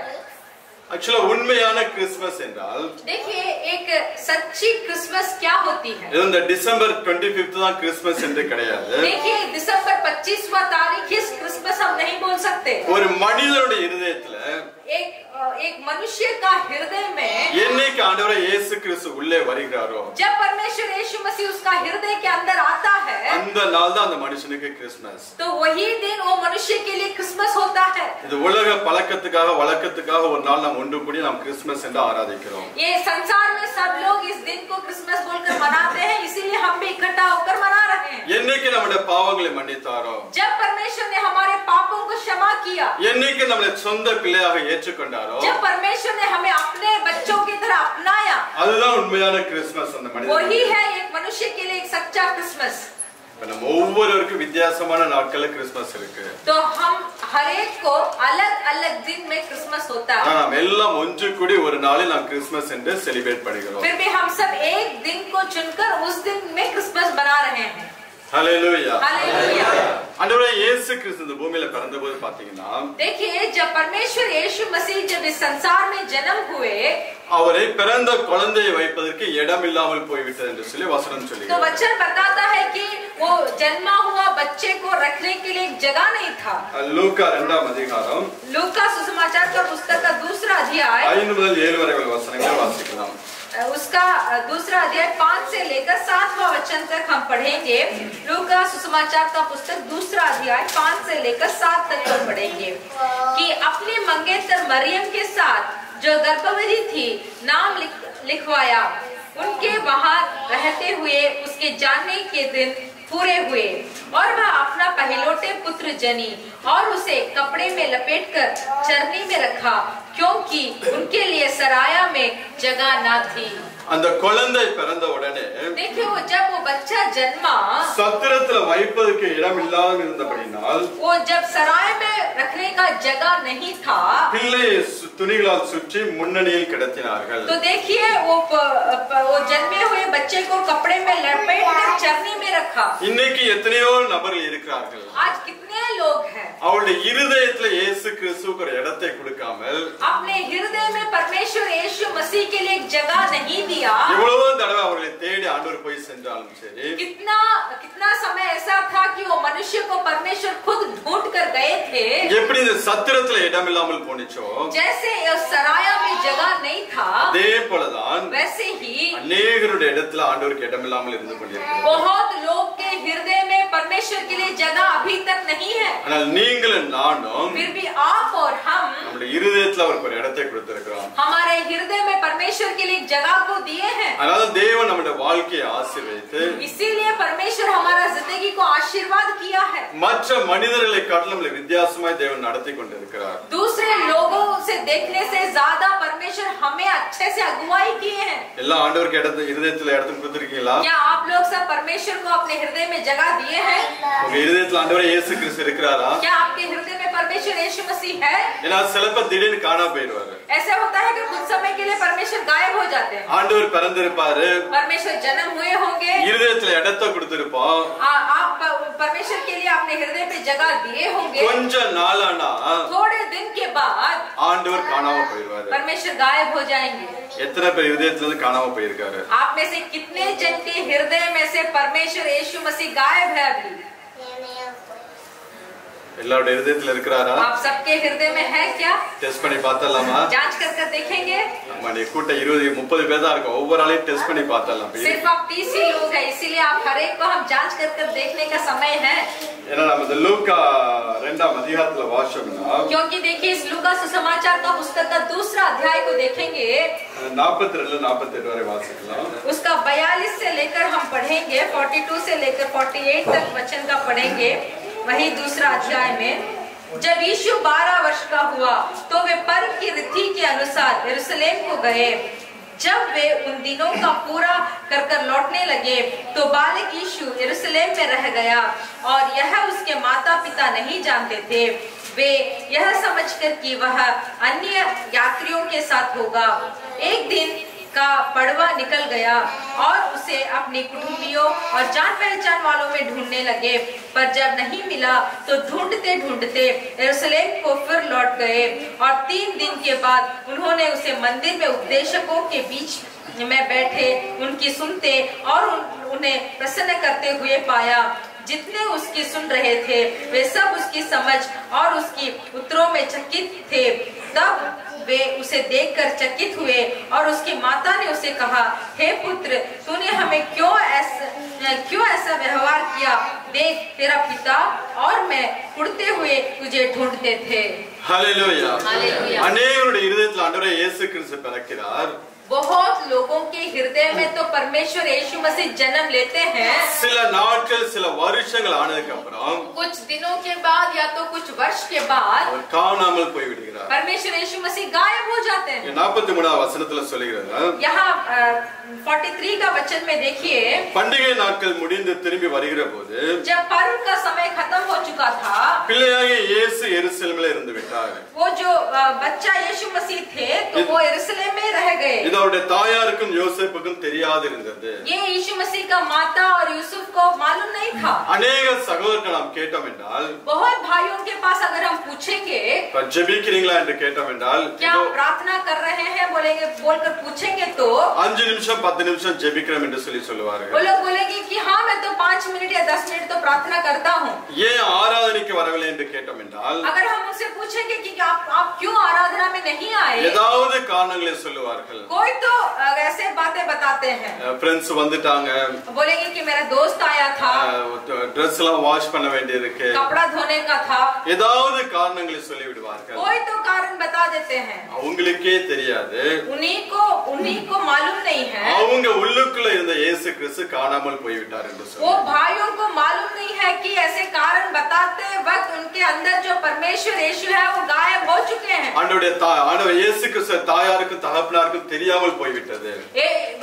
एक्चुअली उन्मैயான क्रिसमस என்றால் देखिए एक सच्ची क्रिसमस क्या होती है. இந்த டிசம்பர் 25th தான் கிறிஸ்மஸ் என்று கிடையாது. देखिए दिसंबर 25वां तारीख इस ஒரு மனிதனுடைய இருதயத்துல एक मनुष्य का हृदय में என்னைக்கு ஆண்டவர் இயேசு கிறிஸ்து உள்ளே வருகிறாரோ, जब परमेश्वर यीशु मसीह उसका हृदय के अंदर आता है, அந்த நாள் தான் அந்த மனுஷனுக்கு கிறிஸ்மஸ். तो वही दिन वो मनुष्य के लिए क्रिसमस होता है. இது உலக பழக்கத்துக்காக வழக்கத்துக்காக ஒரு நாள் நாம் ஒன்று கூடி நாம் கிறிஸ்மஸ் என்று ஆராதிக்கிறோம். ये संसार में सब लोग इस दिन को क्रिसमस बोलकर मनाते हैं, इसीलिए हम भी इकट्ठा होकर मना रहे हैं. என்னைக்கு நம்முடைய பாவங்களை மன்னித்தாரோ, जब परमेश्वर ने हमारे पापों को क्षमा किया, என்னைக்கு நம்மளை சொந்த பிள்ளையாக ஏற்றுக்கொண்டாரோ, जब परमेश्वर ने हमें अपने बच्चों की तरह अपनाया, அதுதான் உண்மையான கிறிஸ்மஸ். அந்த மனிதன் वही है एक मनुष्य के लिए एक सच्चा क्रिसमस. நம்ம ஒவ்வொருவருக்கும் வித்தியாசமான நாட்கள்ல கிறிஸ்மஸ் இருக்கு. तो हम हर एक को अलग अलग दिन में क्रिसमस होता है. நாம் எல்லாம் ஒன்று கூடி ஒரு நாளில் நாம் கிறிஸ்மஸ் என்று செலிப்ரேட் பண்ணுகிறோம். फिर भी हम सब एक दिन को चुनकर उस दिन में क्रिसमस बना रहे हैं. हालेलुया. हालेलुया. ஆண்டவரே இயேசு கிறிஸ்து இந்த பூமியில பிறந்தபோது பாத்தீங்கன்னா, देखिए जब परमेश्वर यीशु मसीह जब इस संसार में जन्म हुए, அவரை பிறந்த குழந்தையை வைப்பதற்கு இடம் இல்லாமல் போய்விட்டது என்று சொல்லி வசனம் तो சொல்லுகிறது. वचन बताता है कि वो जन्मा हुआ बच्चे को रखने के लिए एक जगह नहीं था. லூக்கா 2ஆம் அதிகாரம் लूका सुसमाचार का पुस्तक का दूसरा अध्याय 5 முதல் 7 வரை உள்ள வசனங்களை வாசிக்கலாம். उसका दूसरा अध्याय 5 से लेकर 7वां वचन तक हम पढ़ेंगे. लूका सुसमाचार का पुस्तक दूसरा अध्याय 5 से लेकर 7 तक हम पढ़ेंगे कि अपनी मंगेतर मरियम के साथ जो गर्भवती थी नाम लिखवाया. उनके वहां रहते हुए उसके जानने के दिन पूरे हुए और वह अपना पहलोटे पुत्र जनी और उसे कपड़े में लपेटकर चरनी में रखा, क्योंकि उनके लिए सराया में जगह न थी. அந்த குழந்தை பிறந்த உடனே देखियो जब वो बच्चा जन्मा, சத்திரத்துல வைப்பதற்கு இடம் இல்லாமல் இருந்தபடினால் वो जब सराय में रखने का जगह नहीं था, பிள்ளையை துணிகளால் சுற்றி முன்னணியில் கிடத்தினார்கள். तो देखिए वो जन्मे हुए बच्चे को कपड़े में लपेटकर चरनी में रखा. இன்னைக்கு எத்தனையோ நபர்கள் இருக்கிறார்கள். आज कितने लोग हैं அவருடைய இருதயத்துல இயேசு கிறிஸ்துவுக்கு ஒரு இடத்தை கொடுக்காமல், अपने हृदय में परमेश्वर यीशु मसीह के लिए एक जगह नहीं दिया. எவ்வளவோ தடவை அவர்களை தேடி ஆண்டவர் போய் சென்றாலும் சரி, कितना समय ऐसा था कि वो मनुष्य को परमेश्वर खुद ढूंढ कर गए थे. எப்படி இந்த சத்திரத்துல இடம் இல்லாமல் போனிச்சோ, जैसे उस सराया में जगह नहीं था, அதே போலதான் वैसे ही அநேகருடைய இடத்துல ஆண்டவருக்கு இடம் இல்லாமல் இருந்து கொண்டிருக்கிறது. बहुत लोग के हृदय में परमेश्वर के लिए जगह अभी तक नहीं है. ஆனால் நீங்களும் நானும் फिर भी आप और हम நம்முடைய இருதயத்துல அவருக்கு ஒரு இடத்தை கொடுத்திருக்கிறோம். हमारे हृदय में परमेश्वर के लिए जगह को दिए हैं. அதனால தேவன் நம்முடைய வாழ்க்கையை ஆசீர்வதித்து इसीलिए परमेश्वर हमारा जिंदगी को आशीर्वाद किया है. மற்ற மனிதர்களை காட்டிலும் நம்மளை வித்தியாசமாய் தேவன் நடத்தி கொண்டிருக்கிறார். दूसरे लोगों से देखने से ज्यादा परमेश्वर हमें अच्छे से अगुवाई किए हैं. எல்லா ஆண்டவருக்கு இடத்தை இருதயத்துல இடத்தை கொடுத்திருக்கீங்களா? क्या आप लोग सब परमेश्वर को अपने हृदय में जगह दिए हैं? உங்க இருதயத்துல ஆண்டவரே இயேசு கிறிஸ்து இருக்கிறாரா? क्या आपके हृदय में परमेश्वर यीशु मसीह है? ஏன்னா சிலப்ப திடீர்னு காணா போயிடுவாரு. ऐसा होता है कि कुछ समय के लिए परमेश्वर गायब हो जाते हैं. ஆண்டவர் பிறந்திருப்பாரு, परमेश्वर जन्म हुए होंगे, இருதயத்துல இடத்தை கொடுத்திருப்போம், आप परमेश्वर के लिए अपने हृदय पे जगह दिए होंगे. கொஞ்ச நாளானா थोड़े दिन के बाद ஆண்டவர் காணாம போயிடுவாரு. परमेश्वर गायब हो जाएंगे. எத்தனை பேர் இருதயத்துல இருந்து காணாம போயிருக்காரு? आप में से कितने जन के हृदय में से परमेश्वर यीशु मसीह गायब है अभी? எல்லாருடைய இருதயத்துல இருக்கிறாரா? आप सबके हृदय में है क्या? டெஸ்ட் பண்ணி பார்த்தலாமா? जांच कर देखेंगे. நம்ம நீ கூட்ட 20-30 பேர் தான் இருக்கும். ஒவ்வொரு ஆளையும் டெஸ்ட் பண்ணி பார்த்தலாம். सिर्फ आप 30 ही लोग हैं, इसीलिए आप हर एक को हम जांच कर देखने का समय है. ஏன்னா நம்ம இந்த லூக்கா 2ஆம் அதிகாரத்துல வாசிச்சோம்னா, क्योंकि देखिए इस लूका सुसमाचार का पुस्तक का दूसरा अध्याय को देखेंगे, 42-48 वரை वासिக்கலாம். उसका 42 से लेकर हम पढ़ेंगे, 42 से लेकर 48 तक वचन का पढ़ेंगे. वही दूसरा अध्याय में जब यीशु 12 वर्ष का हुआ तो वे पर्व की रीति के अनुसार यरूशलेम को गए. जब वे उन दिनों का पूरा कर लौटने लगे तो बालक यीशु यरूशलेम में रह गया और यह उसके माता पिता नहीं जानते थे. वे यह समझकर कि वह अन्य यात्रियों के साथ होगा. एक दिन का पड़वा निकल गया और उसे अपने कुटुंबियों और जान पहचान वालों में ढूंढने लगे, पर जब नहीं मिला तो ढूंढते ढूंढते यरूशलेम को फिर लौट गए. और 3 दिन के बाद उन्होंने उसे मंदिर में उपदेशकों के बीच में बैठे उनकी सुनते और उन्हें प्रसन्न करते हुए पाया. जितने उसकी सुन रहे थे वे सब उसकी समझ और उसकी उत्तरों में चकित थे। तब वे उसे देखकर चकित हुए और उसकी माता ने उसे कहा, हे पुत्र, तूने हमें क्यों ऐसा व्यवहार किया? देख, तेरा पिता और मैं उड़ते हुए तुझे ढूंढते थे। हालेलुया। हालेलुया। अनेकருடைய இதயத்தில் ஆண்டவரே இயேசு கிறிஸ்து பிறக்கிறார்। बहुत लोगों के हृदय में तो परमेश्वर यीशु मसीह जन्म लेते हैं। சில நாட்கள் சில வருஷங்கள் ஆனதுக்கு அப்புறம் कुछ दिनों के बाद या तो कुछ वर्ष के बाद அவர் காணாமல் போய் விடுகிறார்। परमेश्वर यीशु मसीह गायब हो जाते हैं। 43வது வசனத்துல சொல்லுகிறது, यहाँ 43 का वचन में देखिए, பண்டிகை நாட்கள் முடிந்து திரும்பி வருகிற போது जब पर्व का समय खत्म हो चुका था, பிள்ளையாகிய இயேசு எருசலேமில் இருந்து விட்டார்। वो जो बच्चा यीशु मसीह थे तो वो यरूशलेम में रह गए। இது அவருடைய தாயாருக்கும் யோசேப்புக்கும் தெரியாது இருந்தது। ये यीशु मसीह का माता और यूसुफ को मालूम नहीं था। अनेक சகோதரர்கள் நாம் கேட்டோம் என்றால், बहुत भाइयों के पास अगर हम पूछेंगे ஜெபிக்கிறீங்களா என்று கேட்டோம் என்றால், क्या प्रार्थना कर रहे हैं बोलकर पूछेंगे तो 5 நிமிஷம் 10 நிமிஷம் ஜெபிக்கிறோம் என்று சொல்லுவார்கள்। वो लोग बोलेंगे कि हाँ, मैं तो 5 मिनट या 10 मिनट तो प्रार्थना करता हूँ। ஏன் ஆராதனைக்கு வரவில்லை என்று கேட்டோம் என்றால், अगर हम उनसे पूछेंगे कि आप क्यों आराधना में नहीं आए, ஏதாவது காரணங்களை சொல்லுவார்கள்। कोई तो ऐसे बातें बताते हैं। ஃப்ரெண்ட்ஸ் வந்துட்டாங்க, बोलेंगे कि मेरा दोस्त आया था, ட்ரெஸ் எல்லாம் வாஷ் பண்ண வேண்டியிருக்கு, कपड़ा धोने का था, ஏதாவது காரணங்களை சொல்லி விடுவார்கள்। कोई तो कारण बता देते हैं। அவங்களுக்கே தெரியாது, उन्हीं को मालूम नहीं है, அவங்க உள்ளுக்குள்ள இருந்த இயேசு கிறிஸ்து காணாமல் போய்விட்டார் என்று वो சொல்லி। भाइयों को मालूम नहीं है कि ऐसे कारण बताते वक्त उनके अंदर जो परमेश्वर यीशु है वो गायब हो चुके हैं। ஆண்டவர் இயேசு கிறிஸ்து தாயாருக்கும் தகப்பனாருக்கும் தெரியாமல் போய்விட்டது।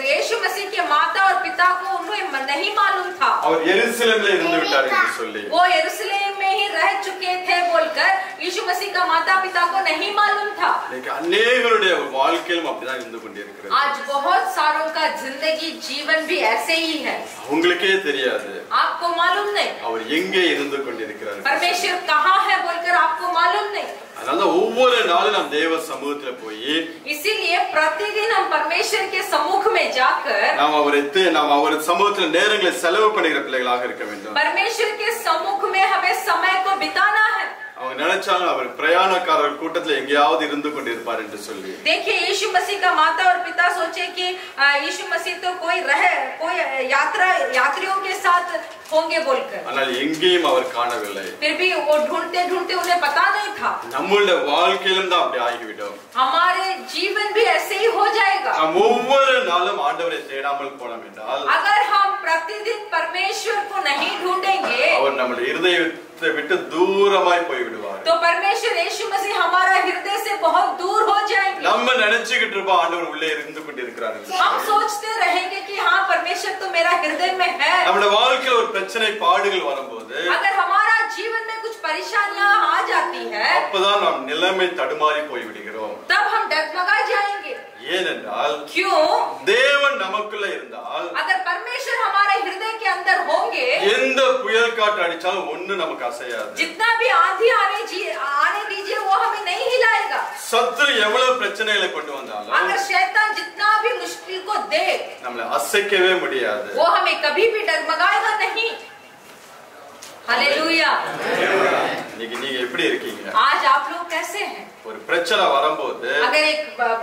यीशु मसीह के माता और पिता को उन्हें नहीं मालूम था। அவர் எருசலேமில் இருந்து விட்டார் என்று சொல்லி, वो यरूशलेम में ही रह चुके थे बोलकर यीशु मसीह का माता पिता को नहीं मालूम था। लेकिन अनेकருடைய வாழ்க்கையிலும் அப்படிதான் இருந்து கொண்டிருக்கிறது। आज बहुत सारों का जिंदगी जीवन भी ऐसे ही है, உங்களுக்கே தெரியாது आपको मालूम नहीं அவர் எங்கே இருந்து கொண்டிருக்கிறார், परमेश्वर कहाँ है बोलकर आपको मालूम नहीं। அதனால ஒவ்வொரு நாளும் நாம் தேவ சமூகத்துல போய் इसीलिए प्रतिदिन हम परमेश्वर के सम्मुख में जाकर நாம் அவர் சமூகத்துல நேரங்களை செலவு பண்ணுகிற பிள்ளைகளாக இருக்க வேண்டும்। परमेश्वर के सम्मुख में हमें समय को बिताना है। அவங்க நினைச்சாங்க அவர் பிரயாணக்காரர் கூட்டத்துல எங்கேயாவது இருந்து கொண்டிருப்பார் என்று சொல்லி। देखिए, यीशु मसीह का माता और पिता सोचे कि यीशु मसीह तो कोई यात्रियों के साथ होंगे बोलकर, ஆனால் எங்கேயும் அவர் காணவில்லை। फिर भी वो ढूंढते ढूंढते उन्हें पता नहीं था। நம்மளுடைய வாழ்க்கையிலும் தான் அப்படி ஆகிவிடும்। हमारे जीवन भी ऐसे ही हो जाएगा। நாம் ஒவ்வொரு நாளும் ஆண்டவரை தேடாமல் போனோம் என்றால், अगर हम प्रतिदिन परमेश्वर को नहीं ढूंढेंगे அவர் நம்முடைய இருதயத்தை விட்டு தூரமாய் போய் விடுவார்। तो परमेश्वर यीशु मसीह हमारा हृदय से बहुत दूर हो जाएंगे। நம்ம நினைச்சுக்கிட்டு இருப்போம் ஆண்டவர் உள்ளே இருந்து கொண்டிருக்கிறார்। हम सोचते रहेंगे कि हाँ, परमेश्वर तो मेरा हृदय में है। நம்முடைய வாழ்க்கையில ஒரு பிரச்சனை பாடுகள் வரும்போது, अगर हमारा जीवन में कुछ परेशानियां आ जाती है அப்பதான் நாம் நிலைமை தடுமாறி போய் விடுகிறோம்। तब हम डगमगा जाएंगे। ஏனென்றால் क्यों? தேவன் நமக்குள்ள இருந்தால், अगर परमेश्वर हमारे हृदय के अंदर होंगे, எந்த புயல் காற்று அடிச்சாலும் ஒண்ணு நமக்கு அசையாது। जितना भी आंधी आने दीजिए वो हमें नहीं हिलाएगा। சத்துரு எவ்வளவு பிரச்சனைகளை கொண்டு வந்தாலும் अगर शैतान जितना भी मुश्किल को दे, நம்மளை அசைக்கவே முடியாது। वो हमें कभी भी डगमगाएगा नहीं। हालेलुया। இன்னைக்கு நீங்க எப்படி இருக்கீங்க? आज आप लोग कैसे हैं? ஒரு பிரச்சனை வரும்போது, अगर एक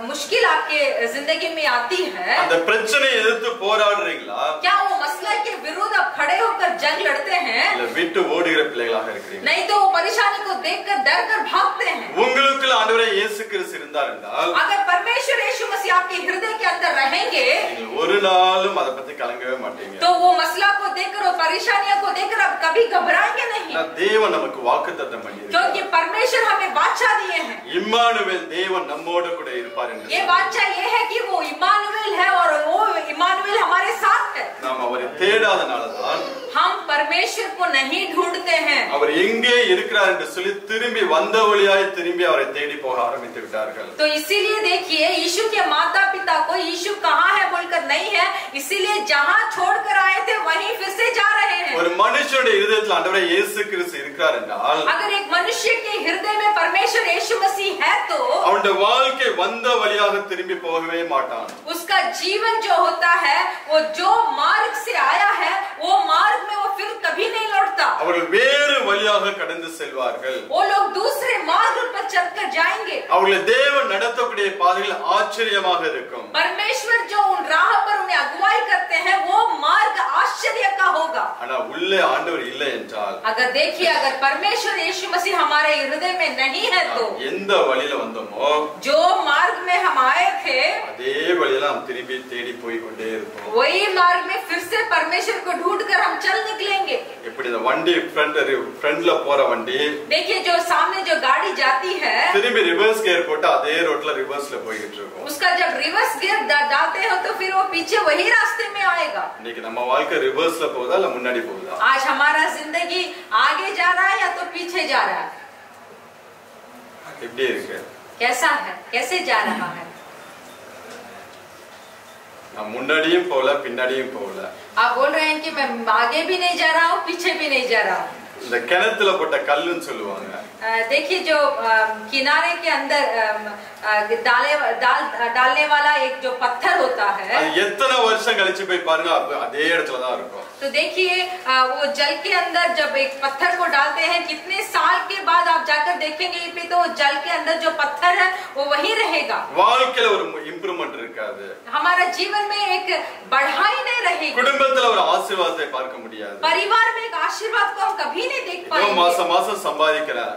मुश्किल आपके जिंदगी में आती है, அந்த பிரச்சனையை எதிர்த்து போராடுறீங்களா, क्या वो मसला के विरुद्ध आप खड़े होकर जंग लड़ते हैं, இல்ல விட்டு ஓடுகிற பிள்ளைகளாக இருக்கிறீங்க? नहीं तो वो परेशानी को देखकर डर कर भागते हैं? உங்களுக்குள்ள ஆண்டவரே இயேசு கிறிஸ்து இருந்தார் என்றால், अगर परमेश्वर यीशु मसीह आपके हृदय के अंदर रहेंगे நீங்கள் ஒரு நாளும் அதை பத்தி கலங்கவே மாட்டீங்க। तो वो मसला को देखकर और परेशानियों को देखकर आप कभी घबराएंगे नहीं, தேவன் நமக்கு வாக்குத்தத்தம் பண்ணியிருக்கிறார்। क्योंकि परमेश्वर हमें वाचा दिए हैं। இம்மானுவேல் தேவன் நம்மோடு கூட இருப்பார் என்று ये वाचा ये है कि वो इमानुएल है और वो इमानुएल हमारे साथ है। நாம் அவரை தேடாதனாலதான் हम परमेश्वर को नहीं ढूंढते हैं। அவர் எங்கே இருக்கிறார் என்று சொல்லி திரும்பி வந்த வழியாய் திரும்பி அவரை தேடி போக ஆரம்பித்து விட்டார்கள்। तो इसीलिए देखिए, यीशु के माता पिता को यीशु कहाँ है बोलकर नहीं है, इसीलिए जहाँ छोड़कर आए थे वहीं फिर से जा रहे हैं। ஒரு மனுஷனுடைய இதயத்தில் ஆண்டவரே இயேசு கிறிஸ்து இருக்கிறார் என்றால் अगर एक मनुष्य के हृदय में परमेश्वर यीशु मसीह है तो அவனுடைய வாழ்க்கை வந்த வழியாக திரும்பி போகவே மாட்டான். उसका जीवन जो होता है वो जो मार्ग से आया है वो मार्ग में वो फिर कभी नहीं लौटता. அவர்கள் வேறு வழியாக கடந்து செல்வார்கள். वो लोग दूसरे मार्ग पर चलकर जाएंगे. அவர்களை தேவன் நடத்தக்கூடிய பாதையில் ஆச்சரியமாக இருக்கும். परमेश्वर जो उन राह पर उन्हें अगुवाई करते हैं वो मार्ग आश्चर्य का होगा. ஆனா உள்ளே ஆண்டவர் இல்லை என்றால் अगर देखिए अगर परमेश्वर यीशु मसीह हमारे हृदय में नहीं है तो எந்த வழியில வந்தோமோ जो मार्ग में हम आए थे அதே வழியில நாம் திரும்பி தேடி போய் கொண்டே இருப்போம். वही मार्ग में फिर से परमेश्वर को ढूंढकर हम चल निकलेंगे. எப்படி இந்த வண்டி ஃப்ரண்ட்ல போற வண்டி देखिए जो सामने जो गाड़ी जाती है திரும்பி ரிவர்ஸ் கியர் போட்டு அதே ரோட்ல ரிவர்ஸ்ல போயிட்டு இருக்கும். उसका जब रिवर्स गियर डालते हो तो फिर वो पीछे वही रास्ते में आएगा. இன்னைக்கு நம்ம வாழ்க்கை ரிவர்ஸ்ல போகுதா இல்ல முன்னாடி போகுதா? आज हमारा जिंदगी आगे जा रहा है या तो पीछे जा रहा है? எப்படி இருக்கு? कैसा है, कैसे जा रहा है? நான் முன்னாடியும் போகல பின்னாடியும் போகல. आप बोल रहे हैं कि मैं आगे भी नहीं जा रहा हूँ पीछे भी नहीं जा रहा हूँ. இந்த கிணத்துல போட்ட கல்லுன்னு சொல்லுவாங்க. देखिए जो किनारे के अंदर डालने वाला एक जो पत्थर होता है அது எத்தனை வருஷம் கழிச்சு போய் பாருங்க அதே இடத்துல தான் இருக்கும். तो देखिए वो जल के अंदर जब एक पत्थर को डालते हैं कितने साल के बाद आप जाकर देखेंगे पे तो जल के अंदर जो पत्थर है वो वही रहेगा. வாழ்க்கையில ஒரு இம்ப்ரூவ்மென்ட் இருக்காது. हमारा जीवन में एक बढ़ाई नहीं रहेगी. குடும்பத்துல ஒரு ஆசீர்வாதத்தை பார்க்க முடியாது. परिवार में एक आशीर्वाद को हम कभी नहीं देख पाएंगे. மாசம் மாசம் சம்பாதிக்கிறேன்.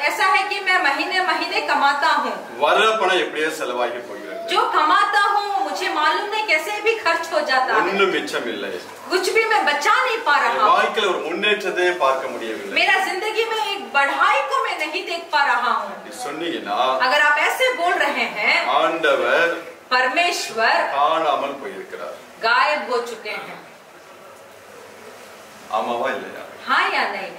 ऐसा है कि मैं महीने महीने कमाता हूँ. வர்ற பணம் எப்படியே செலவாகி போகிறது. जो कमाता हूँ मुझे मालूम नहीं कैसे भी खर्च हो जाता है. ஒண்ணும் மிச்சம் இல்லை. कुछ भी मैं बचा नहीं पा रहा हूँ. வாழ்க்கையில ஒரு முன்னேற்றத்தை பார்க்க முடியவில்லை. मेरा जिंदगी में एक बढ़ाई को मैं नहीं देख पा रहा हूँ. சொன்னீங்கன்னா अगर आप ऐसे बोल रहे हैं ஆண்டவர் परमेश्वर காணாமல் போயிருக்கிறார். गायब हो चुके हैं. ஆமாவா இல்லையா? हाँ या नहीं?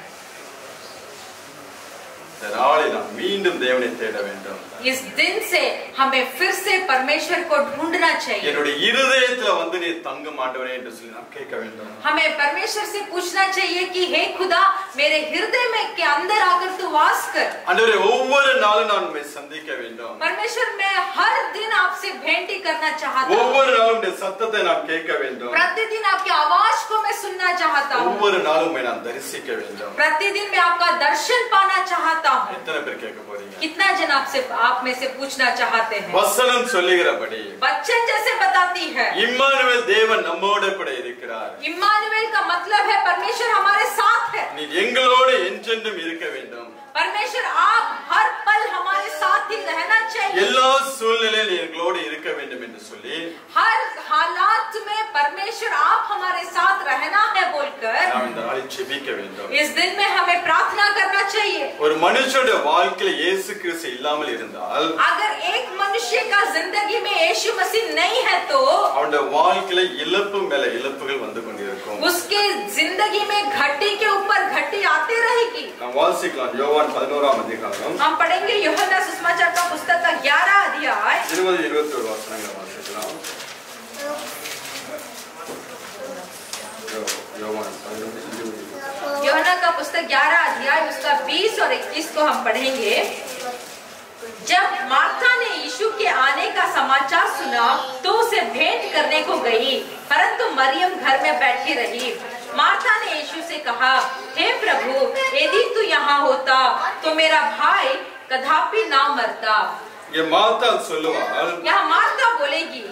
இந்த நாளில் நாம் மீண்டும் தேவனை தேட வேண்டும். इस दिन से हमें फिर से परमेश्वर को ढूंढना चाहिए. என்னுடைய இருதயத்துல வந்து நீ தங்கும் ஆண்டவரே என்று சொல்லி நாம் கேட்க வேண்டும். हमें परमेश्वर से पूछना चाहिए कि हे खुदा मेरे हृदय में के अंदर आकर तू वास कर. ஆண்டவரே ஒவ்வொரு நாளும் நான் உம்மை சந்திக்க வேண்டும். परमेश्वर मैं हर दिन आपसे भेंट करना चाहता हूँ. ஒவ்வொரு நாளும் உம்முடைய சத்தத்தை நான் கேட்க வேண்டும். प्रतिदिन आपकी आवाज को मैं सुनना चाहता हूँ. ஒவ்வொரு நாளும் உம்மை நான் தரிசிக்க வேண்டும். प्रतिदिन मैं आपका दर्शन पाना चाहता हूँ. எத்தனை பேர் கேட்க போறீங்க? कितना जन आपसे आप में से पूछना चाहते हैं? வசனம் சொல்லுகிறபடி बच्चन जैसे बताती है இம்மானுவேல் தேவன் நம்மோடு கூட இருக்கிறார். इम्मानुएल का मतलब है परमेश्वर हमारे साथ है. நீ எங்களோடு என்றென்றும் இருக்க வேண்டும். परमेश्वर आप हर पल हमारे साथ ही रहना चाहिए. எல்லா சூழ்நிலையிலும் நீ எங்களோடு இருக்க வேண்டும் என்று சொல்லி हर हालात में परमेश्वर आप हमारे साथ रहना है बोलकर நாம் இந்த நாளில் ஜெபிக்க வேண்டும். इस दिन में हमें प्रार्थना करना चाहिए. ஒரு மனுஷனுடைய வாழ்க்கையில இயேசு கிறிஸ்து இல்லாமல் இருந்தால் अगर एक मनुष्य का जिंदगी में यीशु मसीह नहीं है तो அவனுடைய வாழ்க்கையில இழப்பு மேல இழப்புகள் வந்து கொண்டிருக்கும். उसके जिंदगी में घटी के ऊपर घटी आते रहेगी. நாம் வாசிக்கலாம் யோவான் 11ஆம் அதிகாரம் हम पढ़ेंगे यूहन्ना सुसमाचार का पुस्तक का 11 अध्याय 20-21 வசனங்களை வாசிக்கலாம். யோவான் 11:20. यूहन्ना का पुस्तक 11 अध्याय उसका 20 और 21 को हम पढ़ेंगे. जब मार्था ने यीशु के आने का समाचार सुना तो उसे भेंट करने को गई, परंतु मरियम घर में बैठी रही. मार्था ने यीशु से कहा, हे प्रभु, यदि तू यहाँ होता तो मेरा भाई कदापि ना मरता. இங்கே மார்த்தா சொல்லுவாள், यहाँ मार्था बोलेगी,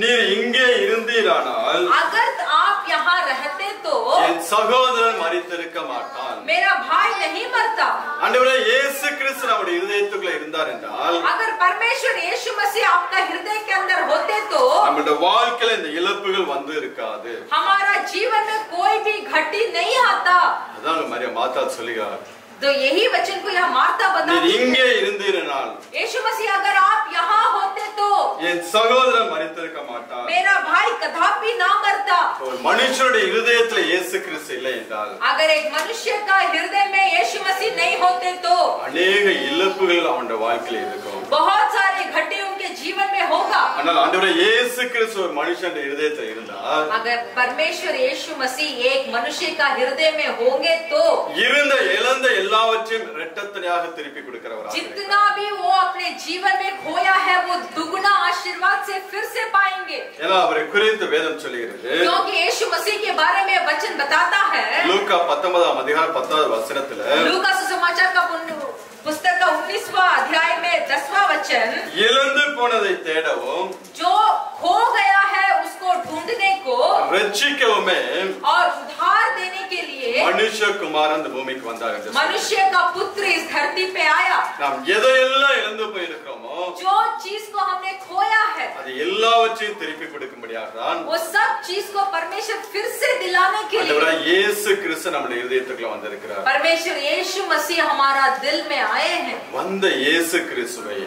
நீர் இங்கே இருந்தீரானால் अगर आप यहाँ रहते तो என் சகோதரன் மரித்திருக்க மாட்டான். मेरा भाई नहीं मरता. ஆண்டவரே இயேசு கிறிஸ்து நம்முடைய இதயத்துக்குள்ள இருந்தார் என்றால் अगर परमेश्वर यीशु मसीह आपका हृदय के अंदर होते तो நம்முடைய வாழ்க்கையில இந்த இழப்புகள் வந்து இருக்காது. हमारा जीवन में कोई भी घटी नहीं आता. அதான் மரியா மார்த்தா சொல்லுகிறார், तो यही वचन को यहाँ मार्था நீர் बताती है. இங்கே இருந்தீரானால் यीशु मसीह अगर आप यहाँ होते तो என் சகோதரன் மரித்திருக்க மாட்டான். मेरा भाई कदापि ना मरता. ஒரு மனுஷனுடைய இதயத்துல இயேசு கிறிஸ்து இல்லை என்றால் अगर एक मनुष्य का हृदय में यीशु मसीह नहीं होते तो அநேக இழப்புகள் அவனுடைய வாழ்க்கையில இருக்கும். बहुत सारे घटे उनके जीवन में होगा. ஆனால் ஆண்டவரே இயேசு கிறிஸ்து ஒரு மனுஷனுடைய இதயத்துல இருந்தால் अगर परमेश्वर यीशु मसीह एक मनुष्य का हृदय में होंगे तो இருந்த இழந்த எல்லாவற்றையும் இரட்டத்தனையாக திருப்பி கொடுக்கிறவராக जितना भी वो अपने जीवन में खोया है वो दुगना आशीर्वाद से फिर से पाएंगे। ஏன்னா அவரை குறித்து வேதம் சொல்லுகிறது, क्योंकि यीशु मसीह के बारे में वचन बताता है। லூக்கா 19 அதிகாரம் 10வது வசனத்துல लूका सुसमाचार का पुस्तक का 19वां अध्याय में 10वां वचन, இழந்து போனதை தேடவும் जो खो गया है उसको ढूंढने को ரட்சிக்கவுமே और उद्धार देने के लिए மனுஷகுமாரன் இந்த பூமிக்கு வந்தார் என்று मनुष्य का पुत्र इस धरती पे आया। நாம் எதையெல்லாம் இழந்து போயிருக்கிறோமோ जो चीज को हमने खोया है அது எல்லாவற்றையும் திருப்பி கொடுக்கும்படியாக தான் वो सब चीज को परमेश्वर फिर से दिलाने के लिए ஆண்டவராகிய இயேசு கிறிஸ்து நம்முடைய இதயத்துக்குள்ள வந்திருக்கிறார்। परमेश्वर यीशु मसीह हमारा दिल में आए हैं। வந்த இயேசு கிறிஸ்துவை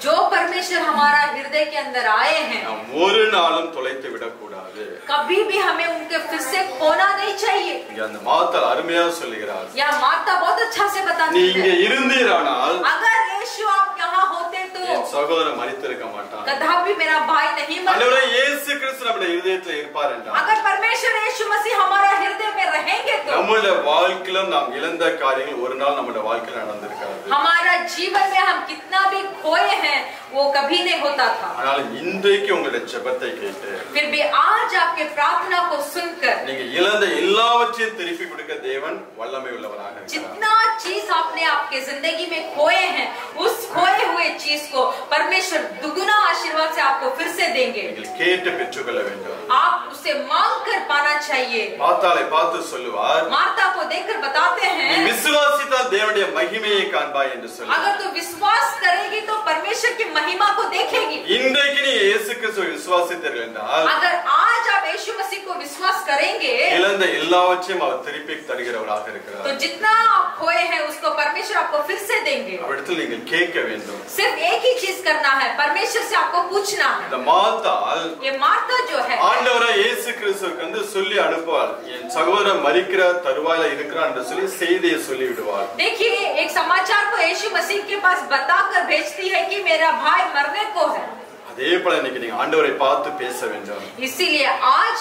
जो परमेश्वर हमारा हृदय के अंदर आए हैं நாம் ஒரு நாளும் தொலைத்து விடக்கூடாது। कभी भी हमें उनके फिर से खोना नहीं चाहिए। இங்க அந்த மாத்தா அருமையா சொல்லுகிறார், यह माता बहुत अच्छा से बताती நீங்க है, இருந்தீரானால் अगर यीशु आप यहाँ होते तो என் சகோதரன் மரித்திருக்க மாட்டான்। कदापि मेरा भाई नहीं मरता। ஆண்டவரே இயேசு கிறிஸ்து நம்முடைய இதயத்துல இருப்பார் என்றால் अगर परमेश्वर यीशु मसीह हमारा हृदय में रहेंगे तो நம்முடைய வாழ்க்கையில நாம் இழந்த காரியங்கள் ஒரு நாள் நம்முடைய வாழ்க்கையில நடந்திருக்காது। हमारा जीवन में हम कितना भी खोए हैं वो कभी नहीं होता था। ஆனால் இன்றைக்கு உங்களுடைய ஜெபத்தை கேட்டு फिर भी आज आपके प्रार्थना को सुनकर நீங்க இழந்த எல்லாவற்றையும் திருப்பி கொடுக்க தேவன் வல்லமை உள்ளவராக இருக்கிறார்। जितना चीज आपने आपके जिंदगी में खोए हैं उस खोए हुए चीज को परमेश्वर दुगुना आशीर्वाद से आपको फिर से देंगे। நீங்கள் கேட்டு பெற்றுக்கொள்ள வேண்டும்। आप उसे मांग कर पाना चाहिए। மாத்தாளை பார்த்து சொல்லுவார், माता को देखकर बताते நீ हैं, விசுவாசித்தால் தேவனுடைய மகிமையை காண்பாய் என்று சொல்லுவார்। अगर तू विश्वास करेगी तो परमेश्वर की महिमा को देखेगी। இன்றைக்கு நீ இயேசு கிறிஸ்துவை விசுவாசித்தீர்கள் என்றால் अगर आज आप यीशु मसीह को विश्वास करेंगे இழந்த எல்லாவற்றையும் அவர் திருப்பி தருகிறவராக இருக்கிறார்। तो जितना आप खोए हैं उसको परमेश्वर आपको फिर से देंगे। அவரிடத்தில் நீங்கள் கேட்க வேண்டும்। सिर्फ एक ही चीज करना है, परमेश्वर से आपको पूछना है। இந்த மாத்தாள் ये माता जो है ஆண்டவராகிய இயேசு கிறிஸ்துவுக்கு வந்து சொல்லி அனுப்புவாள், என் சகோதரன் மரிக்கிற தருவாயில இருக்கிறான் என்று சொல்லி செய்தியை சொல்லி விடுவாள்। देखिए, एक समाचार को यीशु मसीह के पास बताकर भेजती है कि मेरा भाई मरने को है। அதே போல இன்னைக்கு நீங்க ஆண்டவரை பார்த்து பேச வேண்டும்। इसीलिए आज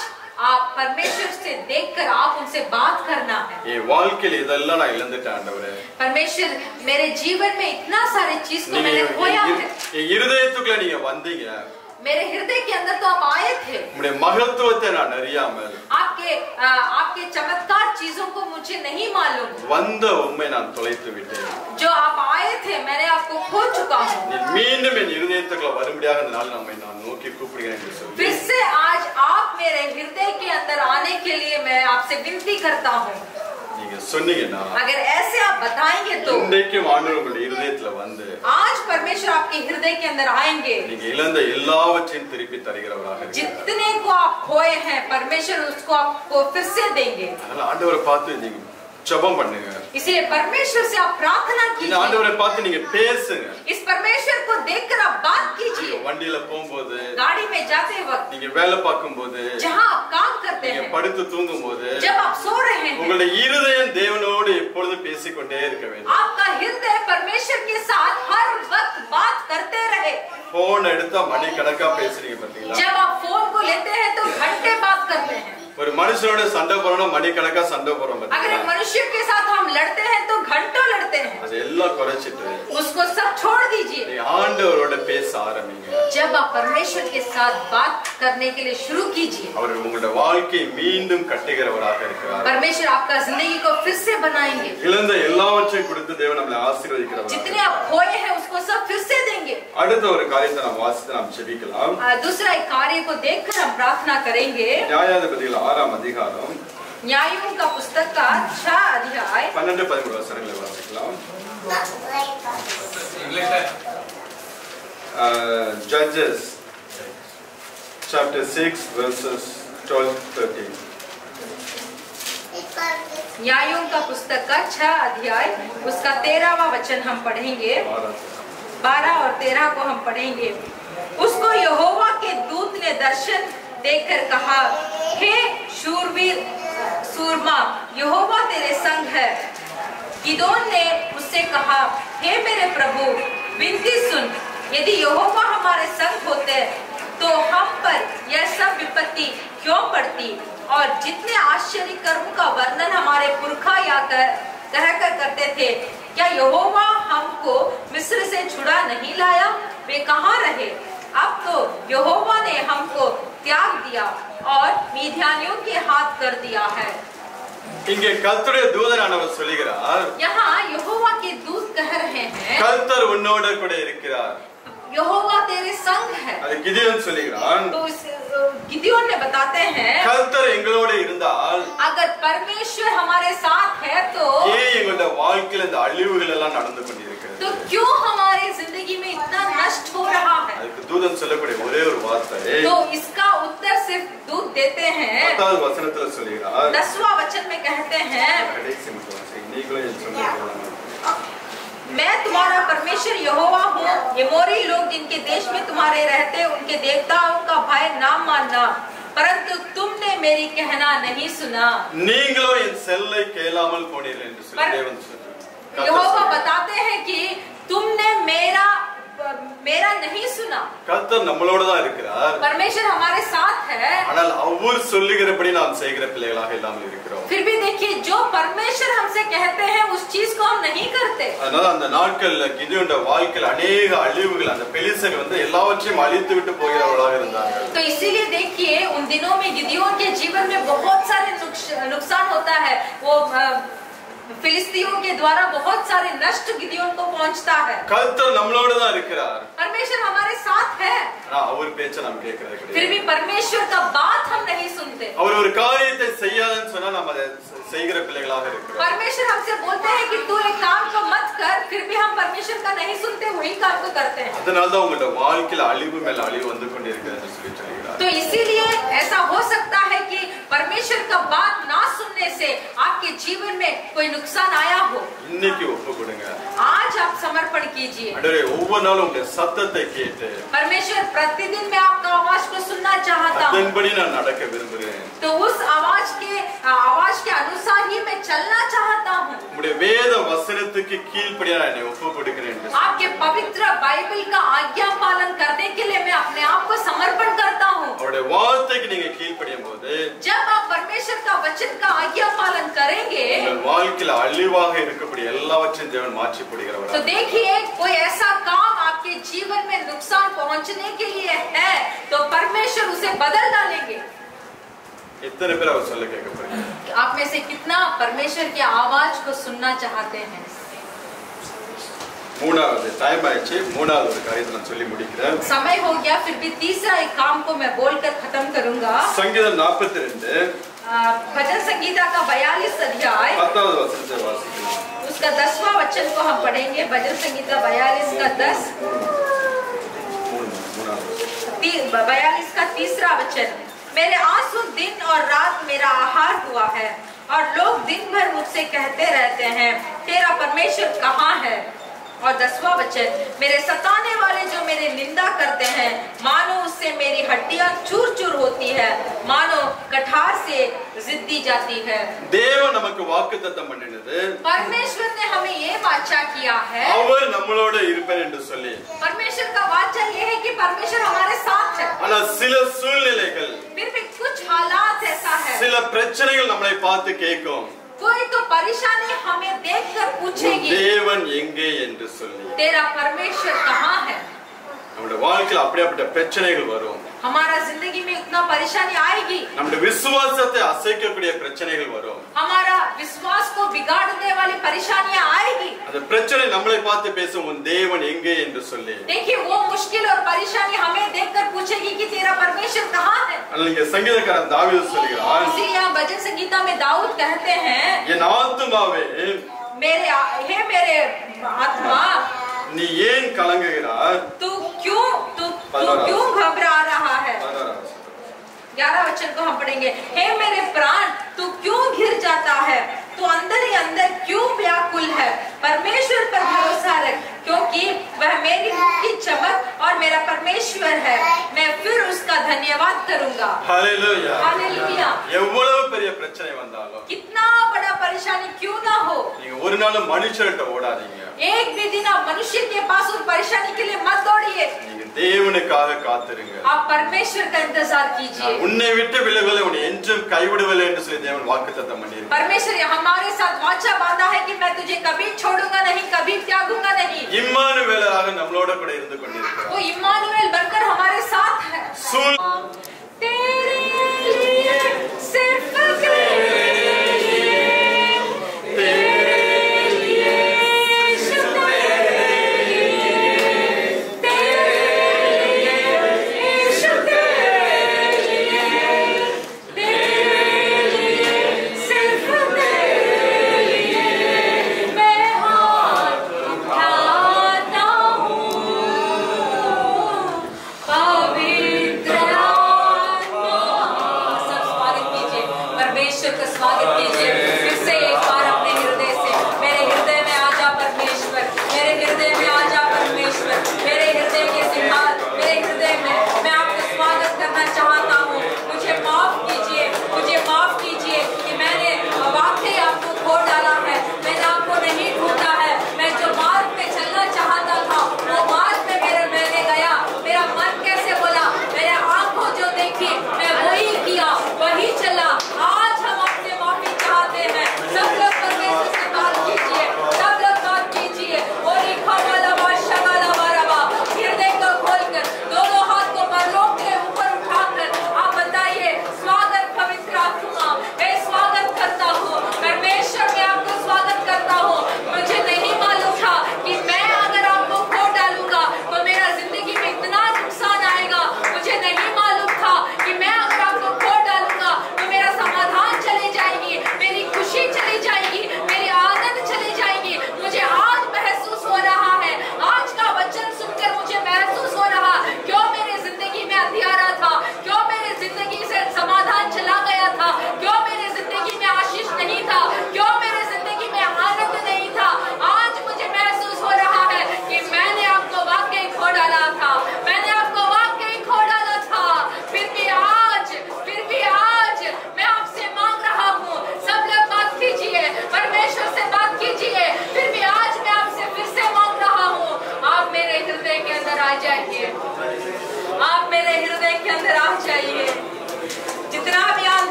आप परमेश्वर से देखकर आप उनसे बात करना है। என் வாழ்க்கையில இதெல்லாம் நான் இழந்துட்டேன் ஆண்டவரே, परमेश्वर मेरे जीवन में इतना सारे चीज को நீங்க मैंने खोया है। என் இருதயத்துக்குள்ள நீங்க வந்தீங்க, मेरे हृदय के अंदर तो आप आए थे। உங்களுடைய மகத்துவத்தை நான் அறியாமல் आपके चमत्कार चीजों को मुझे नहीं मालूम। வந்த உண்மை நான் தொலைத்து விட்டேன்। जो आप आए थे मैंने आपको खो चुका हूँ। நீ மீண்டும் என் இருதயத்துக்குள்ள வரும்படியாக இந்த நாள் நம்மை நான் நோக்கி கூப்பிடுகிறேன் என்று சொல்லி फिर से आज आप मेरे हृदय के अंदर आने के लिए मैं आपसे विनती करता हूँ। நீங்க சொன்னீங்கன்னா अगर ऐसे आप बताएंगे तो இன்றைக்கும் ஆண்டவர் உங்களுடைய இருதயத்துல வந்து आज परमेश्वर आपके हृदय के अंदर आएंगे। நீங்க இழந்த எல்லாவற்றையும் திருப்பி தருகிறவராக இருக்கிறார்। जितने को आप खोए हैं परमेश्वर उसको आपको फिर से देंगे। அதனால ஆண்டவரை பார்த்து நீங்க ஜெபம் பண்ணுங்க। इसलिए परमेश्वर से आप प्रार्थना இந்த कीजिए। ஆண்டவரை பார்த்து நீங்க பேசுங்க। इस परमेश्वर को देखकर आप बात कीजिए। வண்டியில போகும்போது, गाड़ी में जाते वक्त, நீங்க வேலை பார்க்கும்போது, जहाँ आप काम करते நீங்க हैं, படுத்து தூங்கும்போது जब आप सो रहे हैं, உங்களுடைய இருதயம் தேவனோடு எப்பொழுதும் பேசிக்கொண்டே இருக்க வேண்டும்। आपका हृदय परमेश्वर के साथ हर वक्त बात करते रहे। போன் எடுத்தா மணி கணக்கா பேசுறீங்க பாத்தீங்களா? जब आप फोन को लेते हैं तो घंटे बात करते हैं। ஒரு மனுஷனோட சண்டை போறோம்னா மணி கணக்கா சண்டை போறோம் अगर एक பாத்தீங்களா? मनुष्य के साथ हम लड़ते हैं तो घंटों लड़ते हैं। அது எல்லாம் குறைச்சிட்டு उसको सब छोड़ दीजिए। நீங்க ஆண்டவரோட பேச ஆரம்பிங்க। जब आप परमेश्वर के साथ बात करने के लिए शुरू कीजिए, அவர் உங்களுடைய வாழ்க்கையை மீண்டும் கட்டுகிறவராக இருக்கிறார்। परमेश्वर आपका जिंदगी को फिर से बनाएंगे। இழந்த எல்லாவற்றையும் கொடுத்து தேவன் நம்மளை ஆசீர்வதிக்கிறவர்। जितने आप खोए हैं उसको सब फिर से देंगे। அடுத்த ஒரு காரியத்தை நாம் வாசித்து நாம் ஜெபிக்கலாம்। दूसरा एक कार्य को देखकर हम प्रार्थना करेंगे। நியாயாதிபதிகள் 6ஆம் அதிகாரம் न्यायों का पुस्तक का 6 अध्याय 12-13 வசனங்களை வாசிக்கலாம்। इंग्लिश है। Judges chapter 6 verses 12-13। न्यायों का पुस्तक का 6 अध्याय उसका 13वां वचन हम पढ़ेंगे। 12 और 13 को हम पढ़ेंगे। उसको यहोवा के दूत ने दर्शन देकर कहा, हे शूरवीर सूरमा, यहोवा तेरे संग है। गिदोन ने उससे कहा, हे मेरे प्रभु, विनती सुन, यदि यहोवा हमारे संग होते तो हम पर यह सब विपत्ति क्यों पड़ती और जितने आश्चर्य कर्म का वर्णन हमारे पुरखा कहकर करते थे, क्या यहोवा हमको मिस्र से छुड़ा नहीं लाया? वे कहाँ रहे? अब तो यहोवा ने हमको त्याग दिया और मीदियानियों के हाथ कर दिया है। இங்கே கர்த்தருடைய தூதனானவர் சொல்லுகிறார், यहाँ यहोवा के दूत कह रहे हैं, கர்த்தர் உன்னோட கூட இருக்கிறார்। यहोवा तेरे संग है। அது கிதியோன் சொல்லுகிறான், तो गिदियोन ने बताते हैं, கர்த்தர் எங்களோட இருந்தால் अगर परमेश्वर हमारे साथ है तो ஏன் எங்களுடைய வாழ்க்கையில இந்த அழிவுகள் எல்லாம் நடந்து கொண்டிருக்கிறது? तो क्यों हमारी जिंदगी में इतना नष्ट हो रहा है? அதுக்கு தூதன் சொல்லக்கூடிய ஒரே ஒரு வார்த்தை, तो इसका उत्तर सिर्फ दूत देते हैं। 10வது வசனத்துல சொல்லுகிறார், 10वां वचन में कहते हैं, கடைசி மட்டும் நீங்களும் என் சொந்தக்காரங்க, मैं तुम्हारा परमेश्वर यहोवा हूँ। एमोरी लोग जिनके देश में तुम्हारे रहते, उनके देवताओं का भय ना मानना, परंतु तुमने मेरी कहना नहीं सुना। நீங்களும் என் செல்லை கேளாமல் போனீர்கள் என்று சொல்லி தேவன் சொல்றார்। यहोवा बताते हैं कि तुमने मेरा नहीं सुना। கர்த்தர் நம்மளோட தான் இருக்கிறார், परमेश्वर हमारे साथ है, ஆனால் அவர் சொல்லுகிறபடி நாம் செய்கிற பிள்ளைகளாக இல்லாமல் இருக்கிறோம்। फिर भी देखिए, जो परमेश्वर हमसे कहते हैं उस चीज को हम नहीं करते। அதனால அந்த நாட்கள்ல கிதியோனுடைய வாழ்க்கையில் अनेक அழிவுகள், அந்த பெலிஸ்தர்கள் வந்து எல்லாவற்றையும் அழித்து விட்டு போகிறவர்களாக இருந்தார்கள்। तो इसीलिए देखिए, उन दिनों में गिदियोन के जीवन में बहुत सारे नुकसान होता है। वो फिलिस्तीयों के द्वारा बहुत सारे नष्ट गिदियोन को पहुंचता है। கர்த்தர் நம்மளோட தான் இருக்கிறார், परमेश्वर हमारे साथ है, அவர் பேச்ச நாம் கேட்கிறது फिर கிடையாது। भी परमेश्वर का बात हम नहीं सुनते। அவர் ஒரு காரியத்தை செய்யாதன்னு சொன்னா நம்ம அதை செய்கிற பிள்ளைகளாக இருக்கிறோம்। परमेश्वर हमसे बोलते हैं कि तू एक काम को मत कर, फिर भी हम परमेश्वर का नहीं सुनते, वही काम को करते हैं। அதனால தான் உங்களுடைய வாழ்க்கையில அழிவு மேல அழிவு வந்து கொண்டிருக்கிறது சொல்லி சொல்கிறார்। तो इसीलिए ऐसा हो सकता है कि परमेश्वर का बात ना सुनने से आपके जीवन में कोई नुकसान आया हो। இன்னைக்கு ஒப்பு கொடுங்க, आज आप समर्पण कीजिए। ஆண்டவரே ஒவ்வொரு நாளும் உங்களுடைய சத்தத்தை கேட்டு परमेश्वर प्रतिदिन मैं आपका आवाज को सुनना चाहता हूँ, அதன்படி நான் நடக்க விரும்புகிறேன்। तो उस आवाज के अनुसार ही मैं चलना चाहता हूँ। உங்களுடைய வேத வசனத்துக்கு கீழ்ப்படியா நான் என்னை ஒப்பு கொடுக்கிறேன்। आपके पवित्र बाइबल का आज्ञा पालन करने के लिए मैं अपने आप को समर्पण करता हूँ। அவருடைய வார்த்தைக்கு நீங்க கீழ்ப்படியும் போது जब आप परमेश्वर का वचन का आज्ञा पालन करेंगे, உங்கள் வாழ்க்கையில அழிவாக இருக்கக்கூடிய எல்லாவற்றையும் தேவன் மாற்றி तो போடுகிறவர்। देखिए, कोई ऐसा काम आपके जीवन में नुकसान पहुंचने के लिए है तो परमेश्वर उसे बदल डालेंगे। எத்தனை பேர் அவர் சொல்ல கேட்க போறீங்க? आप में से कितना परमेश्वर की आवाज को सुनना चाहते हैं? மூணாவது டைம் ஆயிடுச்சு, மூணாவது ஒரு காரியத்தை நான் சொல்லி முடிக்கிறேன்। समय हो गया, फिर भी तीसरा एक काम को मैं बोलकर खत्म करूंगा। சங்கீதம் 42 भजन संगीता का 42 अध्याय 10வது வசனத்தை வாசிக்கலாம்। उसका 10वां वचन को हम पढ़ेंगे। भजन संगीता 42 का 10, 42 का तीसरा वचन। मेरे आंसू दिन और रात मेरा आहार हुआ है, और लोग दिन भर मुझसे कहते रहते हैं, तेरा परमेश्वर कहाँ है? और 10वां वचन, मेरे सताने वाले जो मेरे निंदा करते हैं, मानो उससे मेरी हड्डियां चूर चूर होती है, मानो कठार से जिद्दी जाती है। தேவன் நமக்கு வாக்குத்தத்தம் பண்ணினது, परमेश्वर ने हमें ये वाचा किया है, அவர் நம்மளோட இருப்பார் என்று சொல்லி। परमेश्वर का वाचा ये है कि परमेश्वर हमारे साथ है। ஆனா சில சூழ்நிலைகள், फिर भी कुछ हालात ऐसा है, சில பிரச்சனைகள் நம்மளை பார்த்து கேட்கும், कोई तो परेशानी हमें देखकर पूछेगी, தேவன் எங்கே என்று சொல்லி। तेरा परमेश्वर कहाँ है? நம்முடைய வாழ்க்கையில அப்படிப்பட்ட பிரச்சனைகள் வரும், हमारा जिंदगी में इतना परेशानी आएगी, நம்முடைய விசுவாசத்தை அசைக்கக்கூடிய பிரச்சனைகள் வரும்। हमारा विश्वास को बिगाड़ने वाली परेशानियां आएगी। அந்த பிரச்சனை நம்மளை பார்த்து பேசும், உன் தேவன் எங்கே என்று சொல்லி। देखिए, वो मुश्किल और परेशानी हमें देखकर पूछेगी कि तेरा परमेश्वर कहाँ है। நீங்க சங்கீதக்காரன் தாவீது சொல்கிறான், इसीलिए यहाँ भजन संगीता में दाऊद कहते हैं, என் ஆத்துமாவே मेरे आत्मा நீ ஏன் கலங்குகிறாய்? तू क्यों घबरा रहा है? 11 वचन को हम पढ़ेंगे। हे मेरे प्राण, तू क्यों घिर जाता है? तू अंदर ही अंदर क्यों व्याकुल है? परमेश्वर पर भरोसा रख, क्योंकि वह मेरी मुख की चमक और मेरा परमेश्वर है, मैं फिर उसका धन्यवाद करूंगा। Hallelujah, hallelujah. எவ்வளவு பெரிய பிரச்சனை வந்தாலும், कितना बड़ा परेशानी क्यों ना हो, நீங்க ஒரு நாள் மனுஷர்கிட்ட ஓடாதீங்க, एक भी दिन आप मनुष्य के पास उस परेशानी के लिए मत दौड़िए। தேவனுக்காக காத்திருங்க. आप परमेश्वर का इंतजार कीजिए. உன்னை விட்டு விலகவில்லை, உன்னை என்றும் கைவிடவில்லை என்று சொல்லி தேவன் வாக்குத்தத்தம் பண்ணியிருக்கிறார். परमेश्वर हमारे साथ वाचा बांधा है कि मैं तुझे कभी छोड़ूंगा नहीं, कभी त्यागूंगा नहीं. இம்மானுவேலராக நம்மளோட கூட இருந்து கொண்டிருக்கிறார். वो इम्मानुएल बनकर हमारे साथ है. तेरे लिए सिर्फ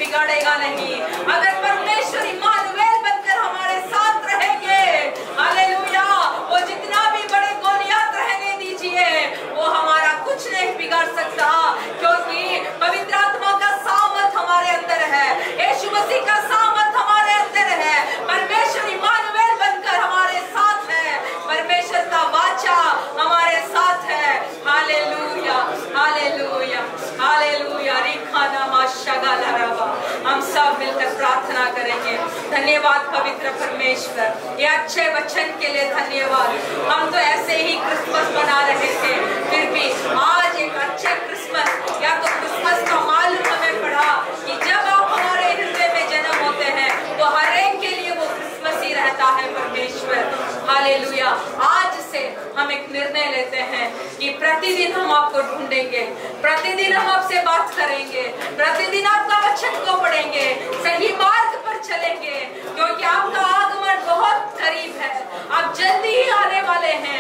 बिगाड़ेगा नहीं। अगर परमेश्वर इम्मानुएल बनकर हमारे साथ रहेंगे, हालेलुया, वो जितना भी बड़े गोलियत रहने दीजिए, वो हमारा कुछ नहीं बिगाड़ सकता, क्योंकि पवित्र आत्मा का सामर्थ हमारे अंदर है, यीशु मसीह का सामर्थ हमारे अंदर है। परमेश्वर इम्मानुएल बनकर हमारे साथ है, परमेश्वर का वाचा हमारे साथ है। हालेलुया, हालेलुया, हालेलुया। हम सब मिलकर प्रार्थना करेंगे। धन्यवाद पवित्र परमेश्वर, ये अच्छे वचन के लिए धन्यवाद। हम तो ऐसे ही क्रिसमस मना रहे थे, फिर भी आज एक अच्छे क्रिसमस, या तो क्रिसमस का मालूम हमें पड़ा कि जब आप हमारे हृदय में जन्म होते हैं तो हर एक के लिए वो क्रिसमस ही रहता है। परमेश्वर हालेलुया, आज से हम एक निर्णय लेते हैं कि प्रतिदिन हम आपको ढूंढेंगे, प्रतिदिन हम आपसे बात करेंगे, प्रतिदिन आपका वचन को पढ़ेंगे, सही मार्ग पर चलेंगे, क्योंकि आपका आगमन बहुत करीब है, आप जल्दी ही आने वाले हैं।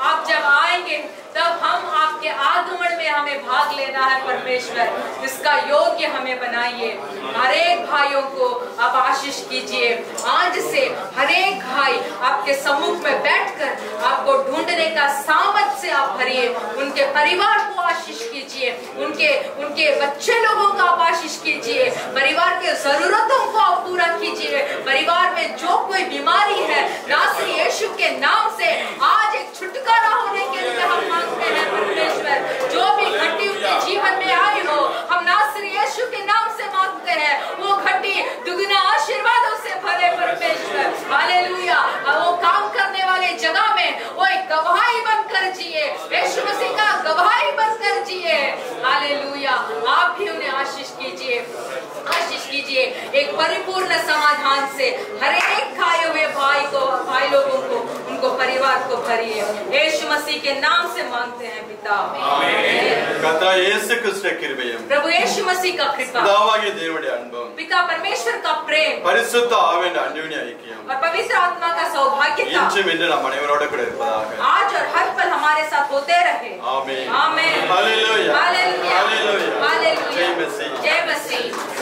आप जब आएंगे तब हम आपके आगमन में हमें भाग लेना है। परमेश्वर इसका योग्य हमें बनाइए। हर एक भाइयों को आप आशीष कीजिए। आज से हर एक भाई आपके सम्मुख में बैठकर आपको ढूंढने का सामर्थ से आप भरिए। उनके परिवार को आशीष कीजिए, उनके बच्चे लोगों को आप आशीष कीजिए, परिवार के जरूरतों को आप पूरा कीजिए। परिवार में जो कोई बीमारी है, नासरी यीशु के नाम से आज एक छुटकारा होने के लिए हम मांगते हैं। परमेश्वर जो भी घटी उनके जीवन में आई हो, हम नासरी यीशु के नाम से मांगते हैं, वो घटी दुगना आशीर्वादों से भरे। परमेश्वर हालेलुया, वो काम करने वाले जगह में वो एक गवाही बनकर जिए, यीशु मसीह का गवाही बनकर जिए। हालेलुया, आप भी उन्हें आशीष कीजिए, आशीष कीजिए। एक परिपूर्ण समाधान से हर एक खाए हुए भाई लोगों को, उनको परिवार को भरिए। यीशु मसीह के नाम से मांगते हैं पिता। கர்த்தர் இயேசு கிறிஸ்துவின் கிருபையும் प्रभु यीशु मसीह का कृपा, பிதாவாகிய தேவனுடைய அன்பும் पिता परमेश्वर का प्रेम பரிசுத்த ஆவியின் அன்யோன்ய ஐக்கியம் और पवित्र आत्मा का सौभाग्यता இன்றும் இன்று நம் அனைவரோடு கூட இருப்பதாக। आज और हर पल हमारे साथ होते रहे। ஆமென் आमेन। हालेलुया हालेलुया। हालेलुया हालेलुया। जय मसीह जय मसीह।